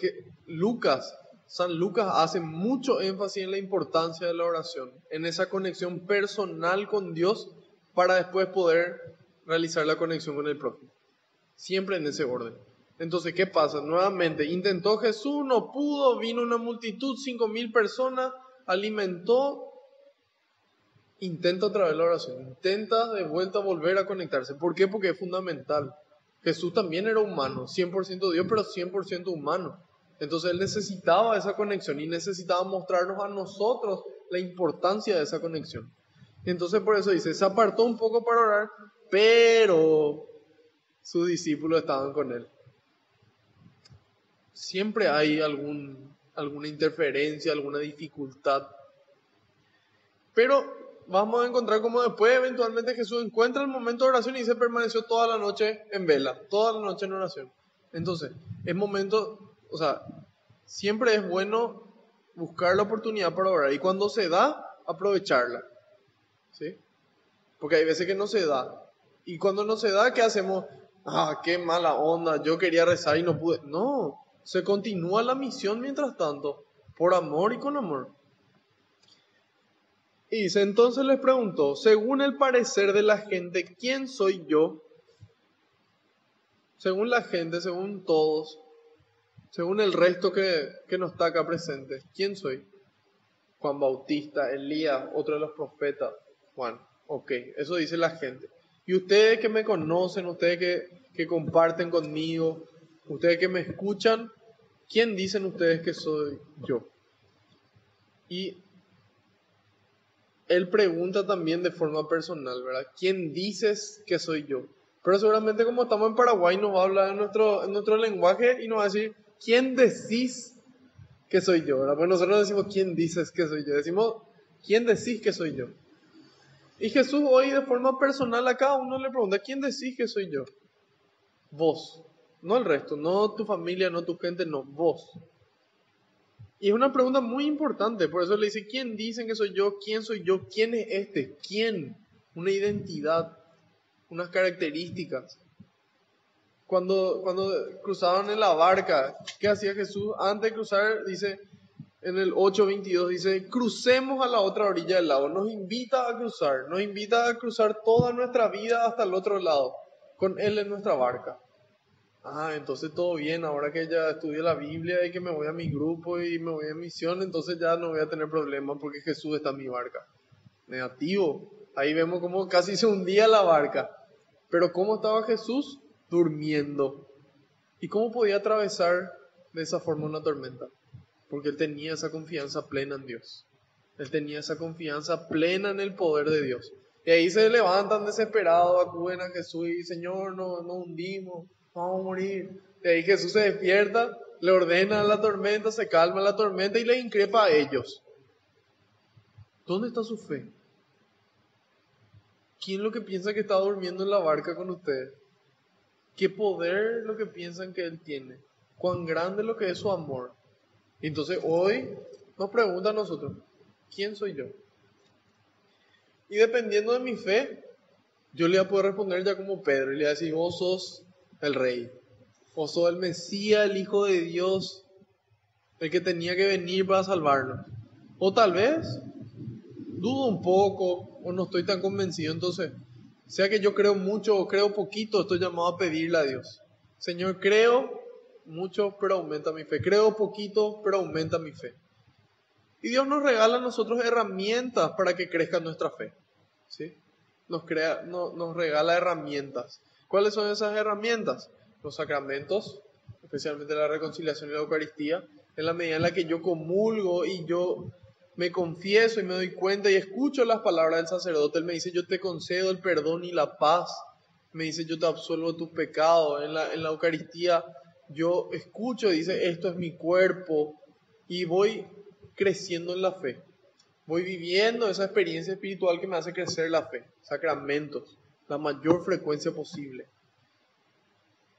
San Lucas hace mucho énfasis en la importancia de la oración, en esa conexión personal con Dios para después poder realizar la conexión con el prójimo. Siempre en ese orden. Entonces, ¿qué pasa? Nuevamente, intentó Jesús, no pudo, vino una multitud, 5.000 personas, alimentó. Intenta otra vez la oración, intenta de vuelta volver a conectarse. ¿Por qué? Porque es fundamental. Jesús también era humano, 100% Dios, pero 100% humano. Entonces él necesitaba esa conexión y necesitaba mostrarnos a nosotros la importancia de esa conexión. Entonces por eso dice, se apartó un poco para orar, pero sus discípulos estaban con él. Siempre hay alguna interferencia, alguna dificultad. Pero vamos a encontrar como después eventualmente Jesús encuentra el momento de oración y se permaneció toda la noche en vela, toda la noche en oración. Entonces, es momento, o sea, siempre es bueno buscar la oportunidad para orar y cuando se da, aprovecharla, ¿sí? Porque hay veces que no se da. Y cuando no se da, ¿qué hacemos? Ah, qué mala onda, yo quería rezar y no pude. No, se continúa la misión mientras tanto, por amor y con amor. Y dice, entonces les preguntó, según el parecer de la gente, ¿quién soy yo? Según la gente, según todos, según el resto que no está acá presente, ¿quién soy? Juan Bautista, Elías, otro de los profetas, Juan. Ok, eso dice la gente. Y ustedes que me conocen, ustedes que comparten conmigo, ustedes que me escuchan, ¿quién dicen ustedes que soy yo? Y él pregunta también de forma personal, ¿verdad? ¿Quién dices que soy yo? Pero seguramente como estamos en Paraguay nos va a hablar en nuestro lenguaje y nos va a decir, ¿quién decís que soy yo? ¿Verdad? Pues nosotros no decimos, ¿quién dices que soy yo? Decimos, ¿quién decís que soy yo? Y Jesús hoy de forma personal a cada uno le pregunta, ¿quién decís que soy yo? Vos, no el resto, no tu familia, no tu gente, no, vos. Y es una pregunta muy importante, por eso le dice, ¿quién dicen que soy yo? ¿Quién soy yo? ¿Quién es este? ¿Quién? Una identidad, unas características. Cuando cruzaban en la barca, ¿qué hacía Jesús? Antes de cruzar, dice, en el 8:22, dice, crucemos a la otra orilla del lago. Nos invita a cruzar toda nuestra vida hasta el otro lado, con Él en nuestra barca. Ah, entonces todo bien, ahora que ya estudié la Biblia y que me voy a mi grupo y me voy a misión, entonces ya no voy a tener problemas porque Jesús está en mi barca. Negativo. Ahí vemos cómo casi se hundía la barca. Pero ¿cómo estaba Jesús? Durmiendo. ¿Y cómo podía atravesar de esa forma una tormenta? Porque él tenía esa confianza plena en Dios. Él tenía esa confianza plena en el poder de Dios. Y ahí se levantan desesperados, acuden a Jesús y dicen, Señor, nos hundimos, vamos a morir. Y ahí Jesús se despierta, le ordena a la tormenta, se calma la tormenta y le increpa a ellos. ¿Dónde está su fe? ¿Quién es lo que piensa que está durmiendo en la barca con ustedes? ¿Qué poder lo que piensan que Él tiene? ¿Cuán grande es lo que es su amor? Y entonces hoy nos pregunta a nosotros, ¿quién soy yo? Y dependiendo de mi fe, yo le voy a poder responder ya como Pedro y le voy a decir, vos sos el rey, vos sos el Mesías, el Hijo de Dios, el que tenía que venir para salvarnos. O tal vez dudo un poco o no estoy tan convencido, entonces, sea que yo creo mucho o creo poquito, estoy llamado a pedirle a Dios. Señor, creo mucho, pero aumenta mi fe. Creo poquito, pero aumenta mi fe. Y Dios nos regala a nosotros herramientas para que crezca nuestra fe. ¿Sí? Nos regala herramientas. ¿Cuáles son esas herramientas? Los sacramentos, especialmente la reconciliación y la Eucaristía. En la medida en la que yo comulgo y yo me confieso y me doy cuenta y escucho las palabras del sacerdote, él me dice, yo te concedo el perdón y la paz. Me dice, yo te absuelvo tus pecados. En la Eucaristía yo escucho, dice, esto es mi cuerpo. Y voy creciendo en la fe. Voy viviendo esa experiencia espiritual que me hace crecer la fe. Sacramentos, la mayor frecuencia posible.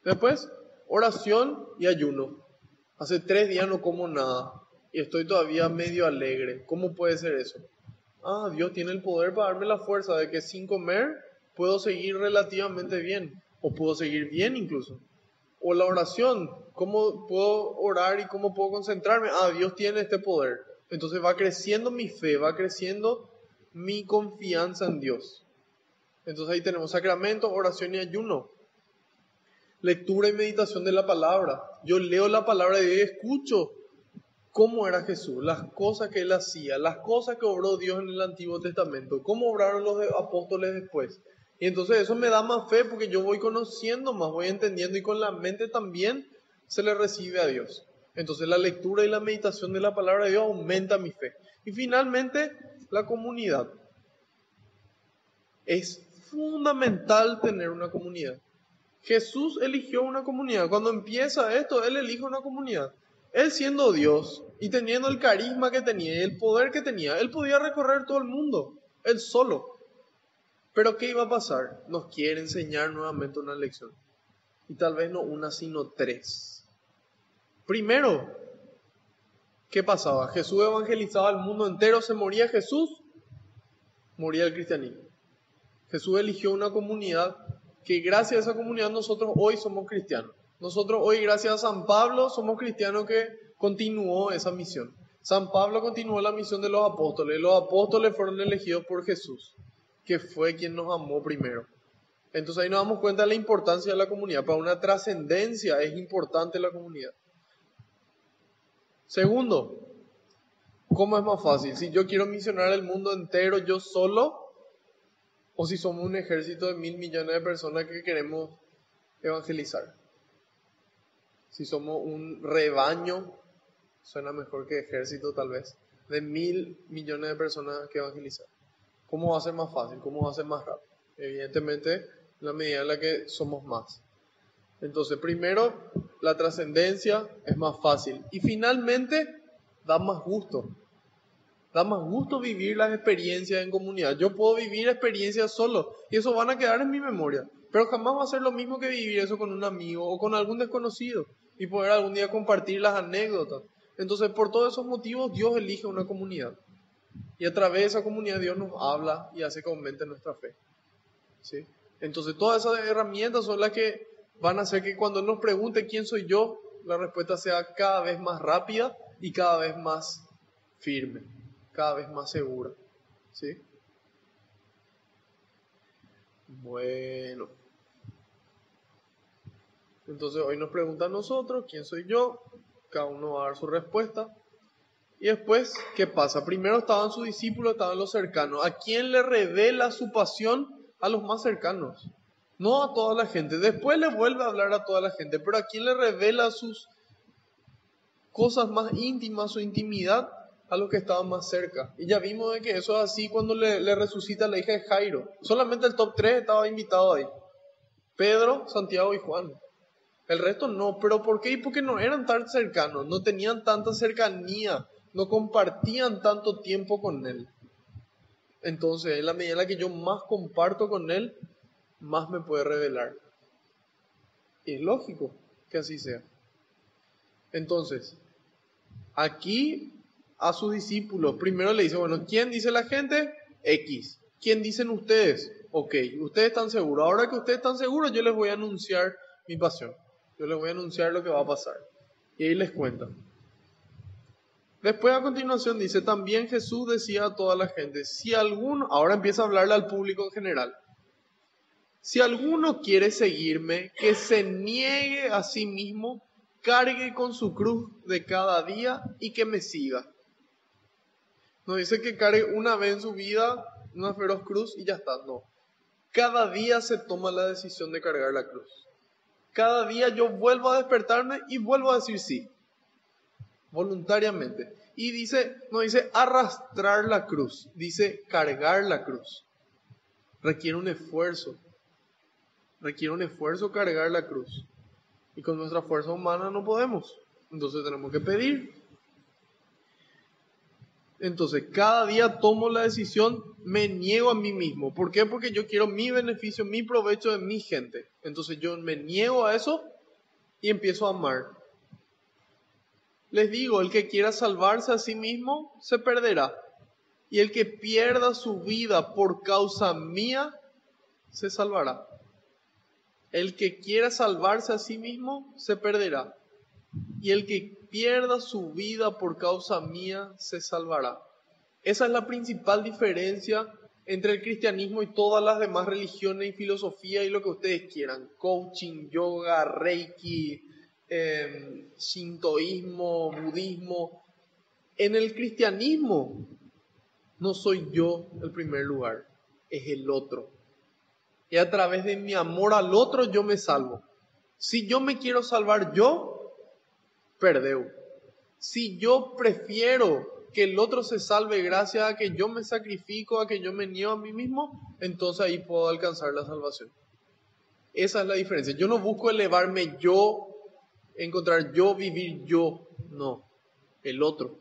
Después, oración y ayuno. Hace 3 días no como nada y estoy todavía medio alegre. ¿Cómo puede ser eso? Dios tiene el poder para darme la fuerza de que sin comer puedo seguir relativamente bien, o puedo seguir bien incluso. O la oración, ¿cómo puedo orar y cómo puedo concentrarme? Dios tiene este poder. Entonces va creciendo mi fe, va creciendo mi confianza en Dios. Entonces ahí tenemos sacramento, oración y ayuno. Lectura y meditación de la palabra. Yo leo la palabra de Dios y escucho cómo era Jesús, las cosas que Él hacía, las cosas que obró Dios en el Antiguo Testamento, cómo obraron los apóstoles después. Y entonces eso me da más fe porque yo voy conociendo más, voy entendiendo y con la mente también se le recibe a Dios. Entonces la lectura y la meditación de la palabra de Dios aumenta mi fe. Y finalmente, la comunidad. Es fundamental tener una comunidad. Jesús eligió una comunidad. Cuando empieza esto, Él elige una comunidad. Él siendo Dios y teniendo el carisma que tenía y el poder que tenía, Él podía recorrer todo el mundo, Él solo. Pero ¿qué iba a pasar? Nos quiere enseñar nuevamente una lección. Y tal vez no una, sino 3. Primero, ¿qué pasaba? Jesús evangelizaba al mundo entero, se moría Jesús, moría el cristianismo. Jesús eligió una comunidad que gracias a esa comunidad nosotros hoy somos cristianos. Nosotros hoy, gracias a San Pablo, somos cristianos que continuó esa misión. San Pablo continuó la misión de los apóstoles. Los apóstoles fueron elegidos por Jesús, que fue quien nos amó primero. Entonces ahí nos damos cuenta de la importancia de la comunidad. Para una trascendencia es importante la comunidad. Segundo, ¿cómo es más fácil? Si yo quiero misionar el mundo entero yo solo, o si somos un ejército de 1.000 millones de personas que queremos evangelizar. Si somos un rebaño, suena mejor que ejército tal vez, de 1.000 millones de personas que evangelizar. ¿Cómo va a ser más fácil? ¿Cómo va a ser más rápido? Evidentemente, en la medida en la que somos más. Entonces, primero, la trascendencia es más fácil. Y finalmente, da más gusto. Da más gusto vivir las experiencias en comunidad. Yo puedo vivir experiencias solo y eso van a quedar en mi memoria. Pero jamás va a ser lo mismo que vivir eso con un amigo o con algún desconocido y poder algún día compartir las anécdotas. Entonces, por todos esos motivos, Dios elige una comunidad. Y a través de esa comunidad Dios nos habla y hace que aumente nuestra fe. ¿Sí? Entonces, todas esas herramientas son las que van a hacer que cuando Él nos pregunte quién soy yo, la respuesta sea cada vez más rápida y cada vez más firme, cada vez más segura. ¿Sí? Bueno. Entonces hoy nos pregunta a nosotros, ¿quién soy yo? Cada uno va a dar su respuesta. Y después, ¿qué pasa? Primero estaban sus discípulos, estaban los cercanos. ¿A quién le revela su pasión? A los más cercanos. No a toda la gente. Después le vuelve a hablar a toda la gente. Pero ¿a quién le revela sus cosas más íntimas, su intimidad? A los que estaban más cerca. Y ya vimos de que eso es así cuando le resucita a la hija de Jairo. Solamente el top 3 estaba invitado ahí. Pedro, Santiago y Juan. El resto no. ¿Pero por qué? Porque no eran tan cercanos, no tenían tanta cercanía, no compartían tanto tiempo con Él. Entonces, en la medida en la que yo más comparto con Él, más me puede revelar. Y es lógico que así sea. Entonces, aquí a sus discípulos, primero le dice, bueno, ¿quién dice la gente? X. ¿Quién dicen ustedes? Ok, ustedes están seguros. Ahora que ustedes están seguros, yo les voy a anunciar mi pasión. Yo les voy a anunciar lo que va a pasar. Y ahí les cuenta. Después a continuación dice, también Jesús decía a toda la gente, si alguno, ahora empieza a hablarle al público en general, si alguno quiere seguirme, que se niegue a sí mismo, cargue con su cruz de cada día y que me siga. No dice que cargue una vez en su vida una feroz cruz y ya está, no. Cada día se toma la decisión de cargar la cruz. Cada día yo vuelvo a despertarme y vuelvo a decir sí. Voluntariamente. Y dice, no dice arrastrar la cruz, dice cargar la cruz. Requiere un esfuerzo. Requiere un esfuerzo cargar la cruz. Y con nuestra fuerza humana no podemos. Entonces tenemos que pedir. Entonces, cada día tomo la decisión, me niego a mí mismo. ¿Por qué? Porque yo quiero mi beneficio, mi provecho de mi gente. Entonces yo me niego a eso y empiezo a amar. Les digo, el que quiera salvarse a sí mismo, se perderá. Y el que pierda su vida por causa mía, se salvará. El que quiera salvarse a sí mismo, se perderá. Y el que pierda su vida por causa mía, se salvará. Esa es la principal diferencia entre el cristianismo y todas las demás religiones y filosofía y lo que ustedes quieran. Coaching, yoga, reiki, shintoísmo, budismo. En el cristianismo no soy yo el primer lugar, es el otro. Y a través de mi amor al otro yo me salvo. Si yo me quiero salvar yo, perdeu. Si yo prefiero que el otro se salve gracias a que yo me sacrifico, a que yo me niego a mí mismo, entonces ahí puedo alcanzar la salvación. Esa es la diferencia. Yo no busco elevarme yo, encontrar yo, vivir yo. No, el otro.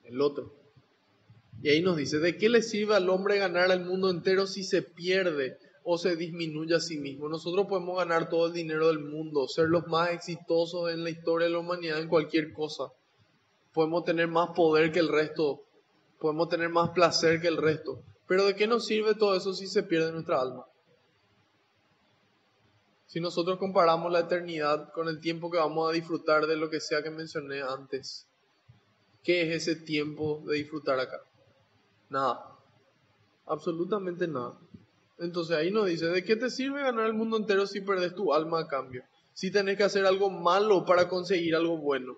El otro. Y ahí nos dice, ¿de qué le sirve al hombre ganar al mundo entero si se pierde o se disminuye a sí mismo? Nosotros podemos ganar todo el dinero del mundo, ser los más exitosos en la historia de la humanidad en cualquier cosa. Podemos tener más poder que el resto, podemos tener más placer que el resto. Pero ¿de qué nos sirve todo eso si se pierde nuestra alma? Si nosotros comparamos la eternidad con el tiempo que vamos a disfrutar de lo que sea que mencioné antes, ¿qué es ese tiempo de disfrutar acá? Nada, absolutamente nada. Entonces ahí nos dice, ¿de qué te sirve ganar el mundo entero si perdes tu alma a cambio? Si tenés que hacer algo malo para conseguir algo bueno.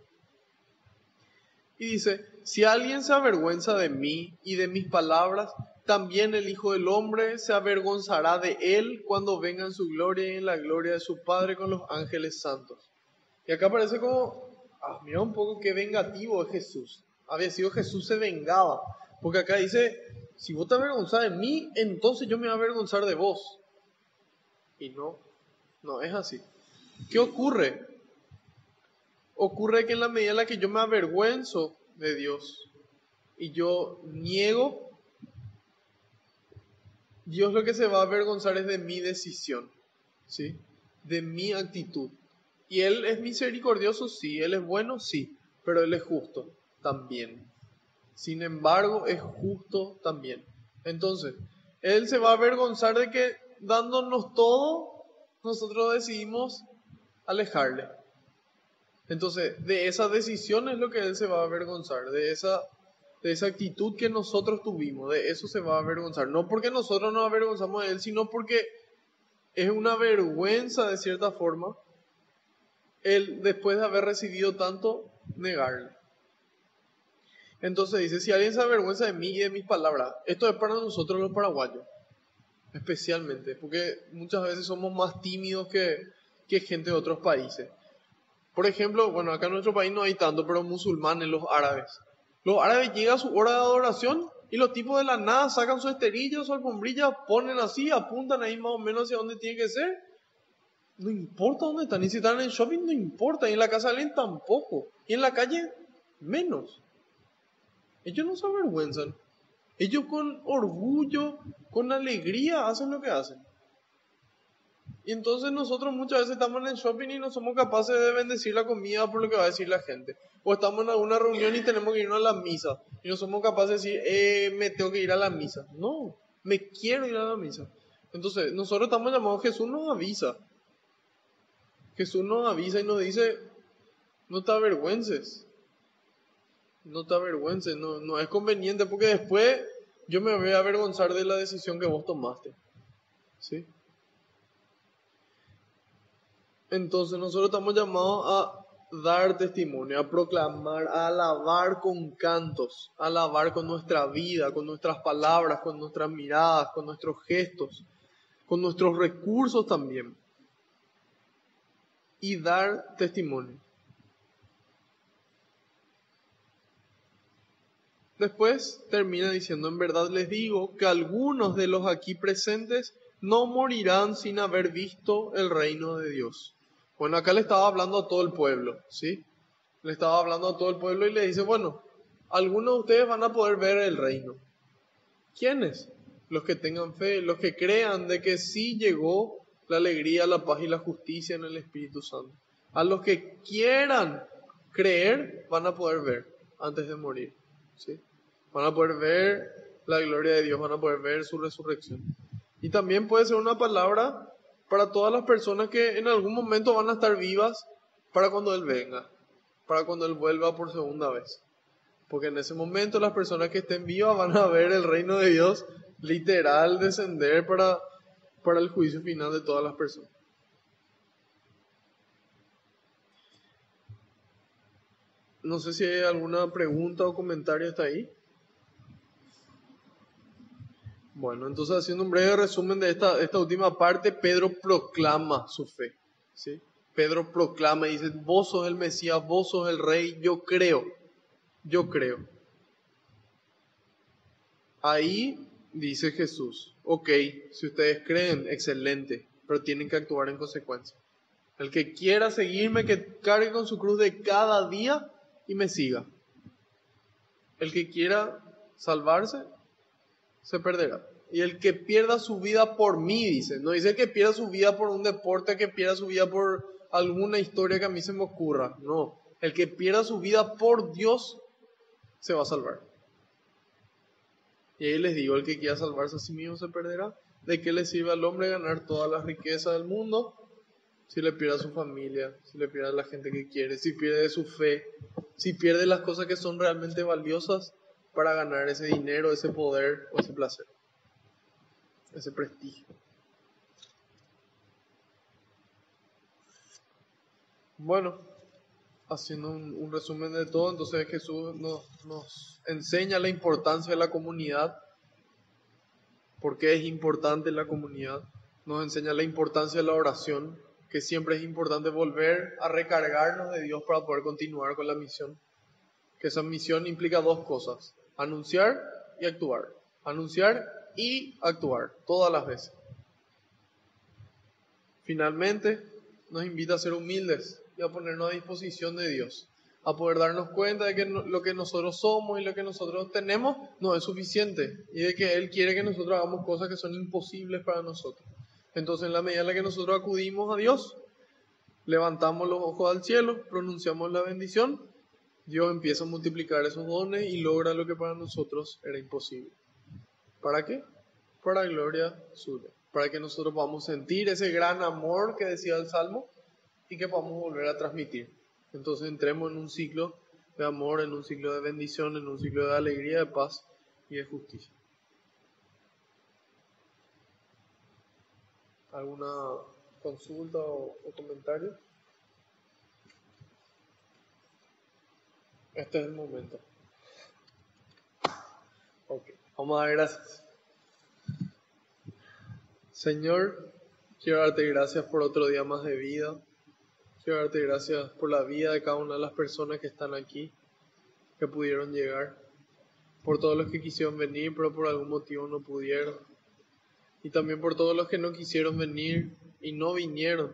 Y dice, si alguien se avergüenza de mí y de mis palabras, también el Hijo del Hombre se avergonzará de él cuando venga en su gloria y en la gloria de su Padre con los ángeles santos. Y acá parece como, mira un poco qué vengativo es Jesús. Había sido Jesús se vengaba. Porque acá dice, si vos te avergonzás de mí, entonces yo me voy a avergonzar de vos. Y no es así. ¿Qué ocurre? Ocurre que en la medida en la que yo me avergüenzo de Dios y yo niego, Dios lo que se va a avergonzar es de mi decisión, ¿sí? De mi actitud. Y Él es misericordioso, sí. Él es bueno, sí. Pero Él es justo también. Sin embargo, es justo también. Entonces, Él se va a avergonzar de que dándonos todo, nosotros decidimos alejarle. Entonces, de esa decisión es lo que Él se va a avergonzar, de esa actitud que nosotros tuvimos, de eso se va a avergonzar. No porque nosotros nos avergonzamos de Él, sino porque es una vergüenza de cierta forma Él, después de haber recibido tanto, negarle. Entonces dice, si alguien se avergüenza de mí y de mis palabras, esto es para nosotros los paraguayos, especialmente, porque muchas veces somos más tímidos que gente de otros países. Por ejemplo, bueno, acá en nuestro país no hay tanto, pero musulmanes, los árabes. Los árabes llega a su hora de adoración y los tipos de la nada sacan su esterilla, su alfombrilla, ponen así, apuntan ahí más o menos hacia donde tiene que ser. No importa dónde están, y si están en el shopping no importa, y en la casa de alguien tampoco, y en la calle menos. Ellos no se avergüenzan. Ellos con orgullo, con alegría hacen lo que hacen. Y entonces nosotros muchas veces estamos en el shopping y no somos capaces de bendecir la comida por lo que va a decir la gente. O estamos en alguna reunión y tenemos que irnos a la misa. Y no somos capaces de decir, me tengo que ir a la misa. No, me quiero ir a la misa. Entonces nosotros estamos llamados, Jesús nos avisa. Jesús nos avisa y nos dice, no te avergüences. No te avergüences, no es conveniente porque después yo me voy a avergonzar de la decisión que vos tomaste. ¿Sí? Entonces nosotros estamos llamados a dar testimonio, a proclamar, a alabar con cantos, a alabar con nuestra vida, con nuestras palabras, con nuestras miradas, con nuestros gestos, con nuestros recursos también. Y dar testimonio. Después termina diciendo, en verdad les digo que algunos de los aquí presentes no morirán sin haber visto el reino de Dios. Bueno, acá le estaba hablando a todo el pueblo, ¿sí? Le estaba hablando a todo el pueblo y le dice, bueno, algunos de ustedes van a poder ver el reino. ¿Quiénes? Los que tengan fe, los que crean de que sí llegó la alegría, la paz y la justicia en el Espíritu Santo. A los que quieran creer van a poder ver antes de morir. ¿Sí? Van a poder ver la gloria de Dios, van a poder ver su resurrección. Y también puede ser una palabra para todas las personas que en algún momento van a estar vivas para cuando Él venga, para cuando Él vuelva por segunda vez. Porque en ese momento las personas que estén vivas van a ver el reino de Dios literal descender para el juicio final de todas las personas. No sé si hay alguna pregunta o comentario hasta ahí. Bueno, entonces haciendo un breve resumen de esta última parte, Pedro proclama su fe. ¿Sí? Pedro proclama y dice, vos sos el Mesías, vos sos el Rey, yo creo. Ahí dice Jesús, ok, si ustedes creen, excelente, pero tienen que actuar en consecuencia. El que quiera seguirme, que cargue con su cruz de cada día y me siga. El que quiera salvarse, se perderá. Y el que pierda su vida por mí, dice, no dice que pierda su vida por un deporte, que pierda su vida por alguna historia que a mí se me ocurra. No, el que pierda su vida por Dios, se va a salvar. Y ahí les digo, el que quiera salvarse a sí mismo se perderá. ¿De qué le sirve al hombre ganar todas las riquezas del mundo si le pierde a su familia, si le pierde a la gente que quiere, si pierde su fe, si pierde las cosas que son realmente valiosas para ganar ese dinero, ese poder o ese placer, ese prestigio? Bueno, haciendo un resumen de todo, entonces Jesús nos enseña la importancia de la comunidad. ¿Por qué es importante la comunidad? Nos enseña la importancia de la oración, que siempre es importante volver a recargarnos de Dios para poder continuar con la misión. Que esa misión implica dos cosas, anunciar y actuar. Anunciar y actuar, todas las veces. Finalmente, nos invita a ser humildes y a ponernos a disposición de Dios, a poder darnos cuenta de que lo que nosotros somos y lo que nosotros tenemos no es suficiente y de que Él quiere que nosotros hagamos cosas que son imposibles para nosotros. Entonces, en la medida en la que nosotros acudimos a Dios, levantamos los ojos al cielo, pronunciamos la bendición, Dios empieza a multiplicar esos dones y logra lo que para nosotros era imposible. ¿Para qué? Para gloria suya. Para que nosotros podamos sentir ese gran amor que decía el Salmo y que podamos volver a transmitir. Entonces entremos en un ciclo de amor, en un ciclo de bendición, en un ciclo de alegría, de paz y de justicia. ¿Alguna consulta o comentario? Este es el momento. Ok, vamos a dar gracias. Señor, quiero darte gracias por otro día más de vida. Quiero darte gracias por la vida de cada una de las personas que están aquí, que pudieron llegar, por todos los que quisieron venir, pero por algún motivo no pudieron, y también por todos los que no quisieron venir y no vinieron,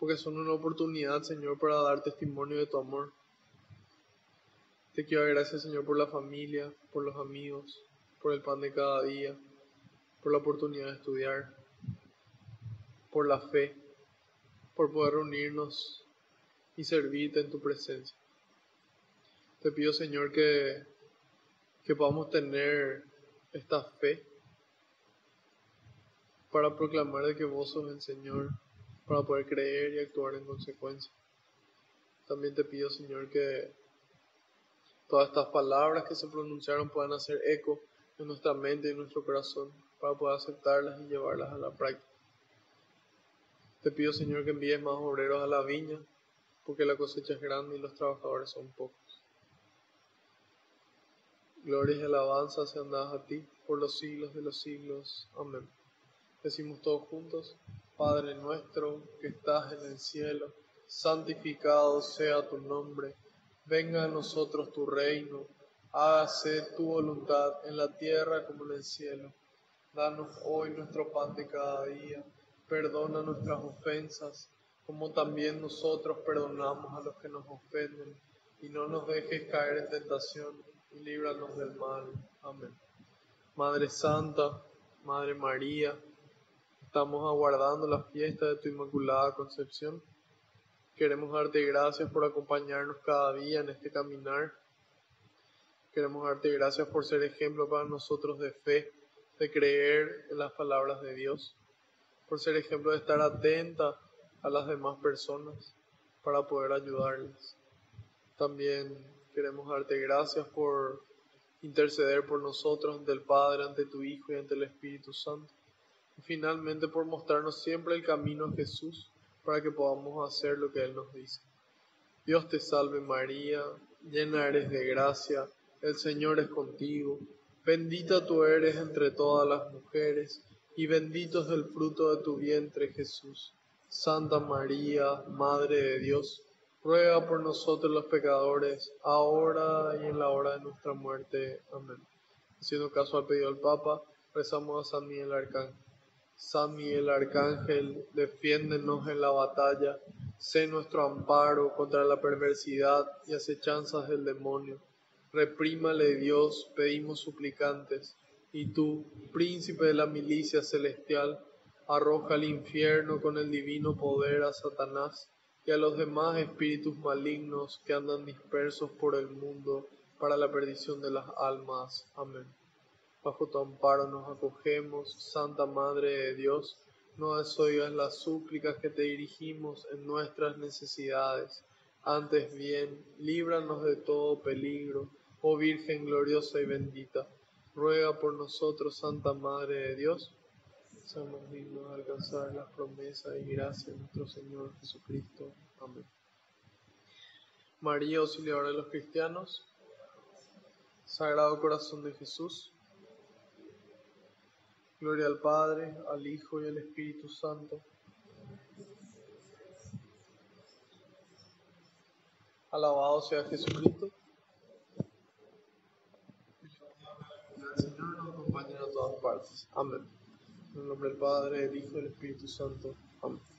porque son una oportunidad, Señor, para dar testimonio de tu amor. Te quiero dar gracias, Señor, por la familia, por los amigos, por el pan de cada día, por la oportunidad de estudiar, por la fe, por poder reunirnos y servirte en tu presencia. Te pido, Señor, que podamos tener esta fe para proclamar de que vos sos el Señor, para poder creer y actuar en consecuencia. También te pido, Señor, que todas estas palabras que se pronunciaron puedan hacer eco en nuestra mente y en nuestro corazón, para poder aceptarlas y llevarlas a la práctica. Te pido, Señor, que envíes más obreros a la viña, porque la cosecha es grande y los trabajadores son pocos. Gloria y alabanza sean dadas a ti por los siglos de los siglos. Amén. Decimos todos juntos: Padre nuestro que estás en el cielo, santificado sea tu nombre. Venga a nosotros tu reino. Hágase tu voluntad en la tierra como en el cielo. Danos hoy nuestro pan de cada día. Perdona nuestras ofensas, como también nosotros perdonamos a los que nos ofenden. y no nos dejes caer en tentación, y líbranos del mal. Amén. Madre Santa, Madre María, estamos aguardando la fiesta de tu Inmaculada Concepción. Queremos darte gracias por acompañarnos cada día en este caminar. Queremos darte gracias por ser ejemplo para nosotros de fe, de creer en las palabras de Dios, por ser ejemplo de estar atenta a las demás personas para poder ayudarles. También queremos darte gracias por interceder por nosotros ante el Padre, ante tu Hijo y ante el Espíritu Santo. Y finalmente por mostrarnos siempre el camino a Jesús para que podamos hacer lo que Él nos dice. Dios te salve María, llena eres de gracia, el Señor es contigo. Bendita tú eres entre todas las mujeres y bendito es el fruto de tu vientre Jesús. Santa María, Madre de Dios, ruega por nosotros los pecadores, ahora y en la hora de nuestra muerte. Amén. Haciendo caso al pedido del Papa, rezamos a San Miguel Arcángel. San Miguel Arcángel, defiéndenos en la batalla, sé nuestro amparo contra la perversidad y acechanzas del demonio. Reprímale Dios, pedimos suplicantes, y tú, príncipe de la milicia celestial, arroja al infierno con el divino poder a Satanás y a los demás espíritus malignos que andan dispersos por el mundo para la perdición de las almas. Amén. Bajo tu amparo nos acogemos, Santa Madre de Dios, no desoigas las súplicas que te dirigimos en nuestras necesidades. Antes bien, líbranos de todo peligro, oh Virgen gloriosa y bendita. Ruega por nosotros, Santa Madre de Dios, seamos dignos de alcanzar las promesas y gracias de nuestro Señor Jesucristo. Amén. María, auxiliadora de los cristianos, Sagrado Corazón de Jesús, gloria al Padre, al Hijo y al Espíritu Santo. Alabado sea Jesucristo. El Señor nos acompaña a todas partes. Amén. En el nombre del Padre, del Hijo y del Espíritu Santo. Amén.